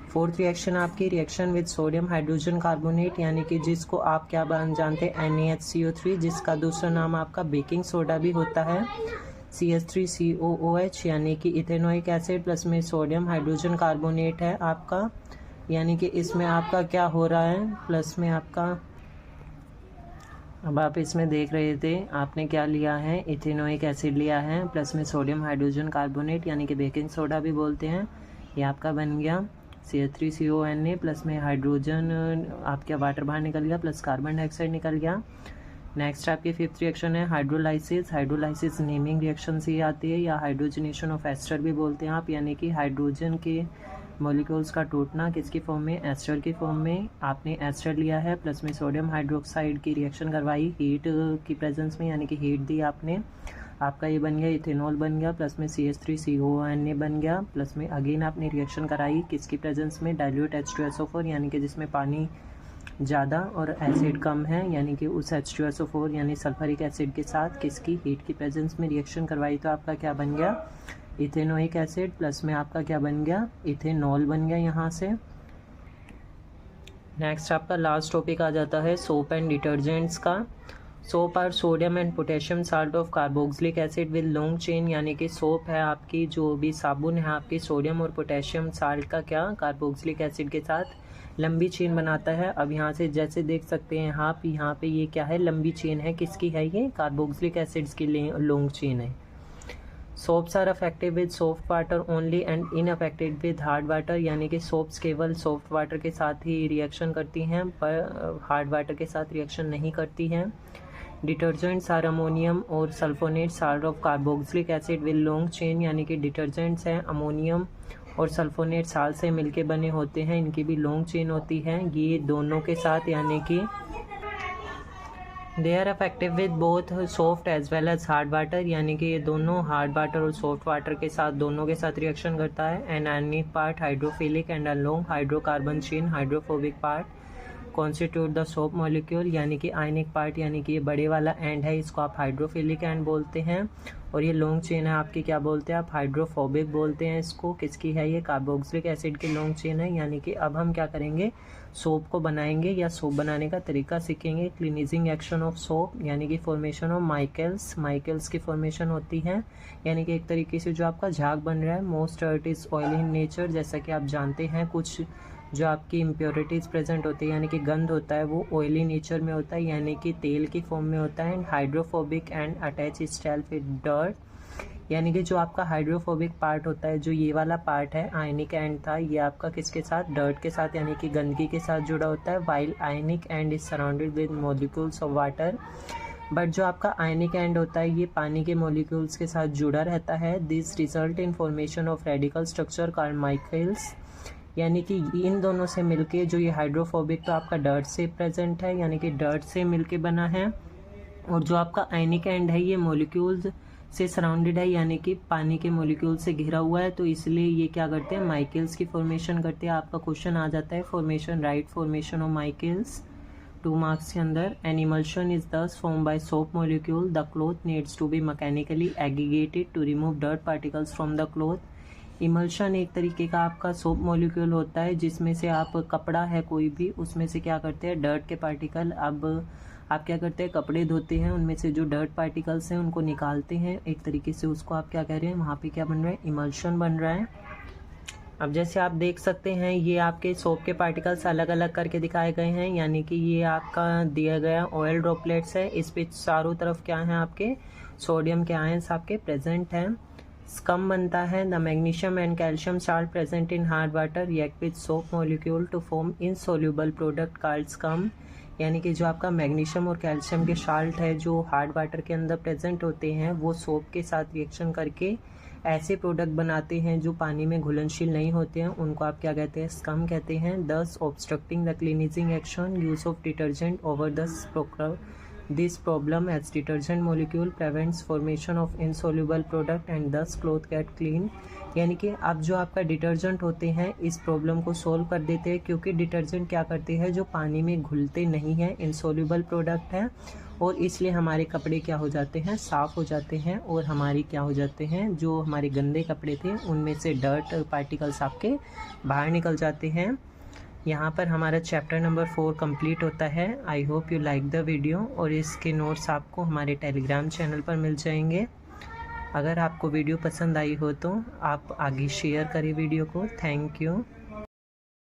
फोर्थ रिएक्शन आपकी reaction with sodium hydrogen carbonate यानी कि जिसको आप क्या जानते हैं, NaHCO3, जिसका दूसरा नाम आपका बेकिंग सोडा भी होता है। CH3COOH यानी कि इथेनोइक एसिड प्लस में सोडियम हाइड्रोजन कार्बोनेट है आपका, यानी कि इसमें आपका क्या हो रहा है, प्लस में आपका, अब आप इसमें देख रहे थे आपने क्या लिया है, इथेनोइक एसिड लिया है प्लस में सोडियम हाइड्रोजन कार्बोनेट यानी कि बेकिंग सोडा भी बोलते हैं, ये आपका बन गया CH3CONA प्लस में हाइड्रोजन आपका वाटर बाहर निकल गया प्लस कार्बन डाइऑक्साइड निकल गया। नेक्स्ट आपकी फिफ्थ रिएक्शन है हाइड्रोलाइसिस। हाइड्रोलाइसिस नेमिंग रिएक्शन से ही आती है या हाइड्रोजनेशन ऑफ एस्टर भी बोलते हैं आप, यानी कि हाइड्रोजन के मॉलिक्यूल्स का टूटना किसकी फॉर्म में, एस्टर की फॉर्म में। आपने एस्टर लिया है प्लस में सोडियम हाइड्रोक्साइड की रिएक्शन करवाई हीट की प्रेजेंस में, यानी कि हीट दी आपने, आपका ये बन गया इथेनॉल बन गया प्लस में CH3CONA बन गया, प्लस में अगेन आपने रिएक्शन कराई किसकी प्रेजेंस में, डाइल्यूट H2SO4 यानी कि जिसमें पानी ज़्यादा और एसिड कम है, यानी कि उस H2SO4 यानी सल्फरिक एसिड के साथ किसकी, हीट की प्रेजेंस में रिएक्शन करवाई, तो आपका क्या बन गया, इथेनोइक एसिड प्लस में आपका क्या बन गया, इथेनॉल बन गया यहाँ से। नेक्स्ट आपका लास्ट टॉपिक आ जाता है सोप एंड डिटर्जेंट्स का। Soap are sodium and potassium salt of carboxylic acid with long chain, यानी कि सोप है आपकी, जो भी साबुन है आपकी, सोडियम और पोटेशियम साल्ट का क्या, कार्बोक्सिलिक एसिड के साथ लंबी चेन बनाता है। अब यहाँ से जैसे देख सकते हैं आप, यहाँ पे ये क्या है, लंबी चेन है, किसकी है ये, कार्बोक्सिलिक एसिड्स की लॉन्ग चेन है। Soaps are effective with soft water only and ineffective with hard water, यानी कि सोप्स केवल सॉफ्ट वाटर के साथ ही रिएक्शन करती हैं पर हार्ड वाटर के साथ रिएक्शन नहीं करती हैं। Detergents are ammonium or sulphonate salt of carboxylic acid with long chain, यानी कि डिटर्जेंट्स हैं अमोनियम और सल्फोनेट साल्ट से मिलके बने होते हैं, इनकी भी लॉन्ग चेन होती है, ये दोनों के साथ, यानी कि they are effective with both soft as well as hard water, यानी कि ये दोनों हार्ड वाटर और सॉफ्ट वाटर के साथ दोनों के साथ रिएक्शन करता है। An ionic part hydrophilic and a long hydrocarbon chain hydrophobic part constitute the soap molecule, यानी कि आयनिक पार्ट यानी कि ये बड़े वाला एंड है, इसको आप हाइड्रोफिलिक एंड बोलते हैं, और ये लॉन्ग चेन है आपकी क्या बोलते हैं आप, हाइड्रोफोबिक बोलते हैं इसको। किसकी है ये, कार्बोक्सिलिक एसिड की लॉन्ग चेन है। यानी कि अब हम क्या करेंगे, सोप को बनाएंगे या सोप बनाने का तरीका सीखेंगे। क्लीनिजिंग एक्शन ऑफ सोप, यानी कि फॉर्मेशन ऑफ माइकल्स की फॉर्मेशन होती है, यानी कि एक तरीके से जो आपका झाग बन रहा है। Most dirt is oily in nature, जैसा कि आप जानते हैं कुछ जो आपकी इम्प्योरिटीज़ प्रेजेंट होती है, यानी कि गंध होता है, वो ऑयली नेचर में होता है, यानी कि तेल की फॉर्म में होता है। And hydrophobic and attach itself with dirt, यानी कि जो आपका हाइड्रोफोबिक पार्ट होता है, जो ये वाला पार्ट है आयनिक एंड था, ये आपका किसके साथ, डर्ट के साथ, यानी कि गंदगी के साथ जुड़ा होता है। While ionic and is surrounded with molecules of water, but जो आपका आयनिक एंड होता है ये पानी के मॉलिक्यूल्स के साथ जुड़ा रहता है। This result in formation of radical structure called micelles, यानी कि इन दोनों से मिलके जो ये हाइड्रोफोबिक तो आपका डर्ट से प्रेजेंट है, यानी कि डर्ट से मिलके बना है, और जो आपका आयनिक एंड है ये मॉलिक्यूल्स से सराउंडेड है, यानी कि पानी के मॉलिक्यूल से घिरा हुआ है, तो इसलिए ये क्या करते हैं, माइकल्स की फॉर्मेशन करते हैं। आपका क्वेश्चन आ जाता है formation, right formation of micelles. 2 marks के अंदर। An emulsion is this form by soap molecule, the cloth needs to be mechanically aggregated to remove dirt particles from the cloth. Emulsion एक तरीके का आपका सोप मॉलिक्यूल होता है जिसमें से आप कपड़ा है कोई भी, उसमें से क्या करते हैं डर्ट के पार्टिकल, अब आप क्या करते हैं कपड़े धोते हैं, उनमें से जो डर्ट पार्टिकल्स हैं उनको निकालते हैं एक तरीके से, उसको आप क्या कह रहे हैं वहाँ पे क्या बन रहा है इमल्शन बन रहा है। अब जैसे आप देख सकते हैं ये आपके सोप के पार्टिकल्स अलग अलग करके दिखाए गए हैं, यानी कि ये आपका दिया गया ऑयल ड्रॉपलेट्स है, इस पे चारों तरफ क्या है आपके सोडियम के आयंस आपके प्रेजेंट हैं। स्कम बनता है, the magnesium and calcium salt present in hard water react with soap molecule to form insoluble product called scum, यानी कि जो आपका मैग्नीशियम और कैल्शियम के साल्ट है जो हार्ड वाटर के अंदर प्रेजेंट होते हैं वो सोप के साथ रिएक्शन करके ऐसे प्रोडक्ट बनाते हैं जो पानी में घुलनशील नहीं होते हैं, उनको आप क्या कहते हैं स्कम कहते हैं। Thus obstructing the cleansing action use of detergent over this problem as detergent molecule prevents formation of insoluble product and thus cloth get clean, यानी कि अब जो आपका डिटर्जेंट होते हैं इस प्रॉब्लम को सोल्व कर देते हैं, क्योंकि डिटर्जेंट क्या करते हैं जो पानी में घुलते नहीं हैं, इनसोल्यूबल प्रोडक्ट हैं, और इसलिए हमारे कपड़े क्या हो जाते हैं साफ़ हो जाते हैं, और हमारी क्या हो जाते हैं जो हमारे गंदे कपड़े थे उनमें से डर्ट पार्टिकल्स आपके बाहर निकल जाते हैं। यहाँ पर हमारा चैप्टर नंबर 4 कंप्लीट होता है। I hope you like the video, और इसके नोट्स आपको हमारे टेलीग्राम चैनल पर मिल जाएंगे। अगर आपको वीडियो पसंद आई हो तो आप आगे शेयर करें वीडियो को। Thank you.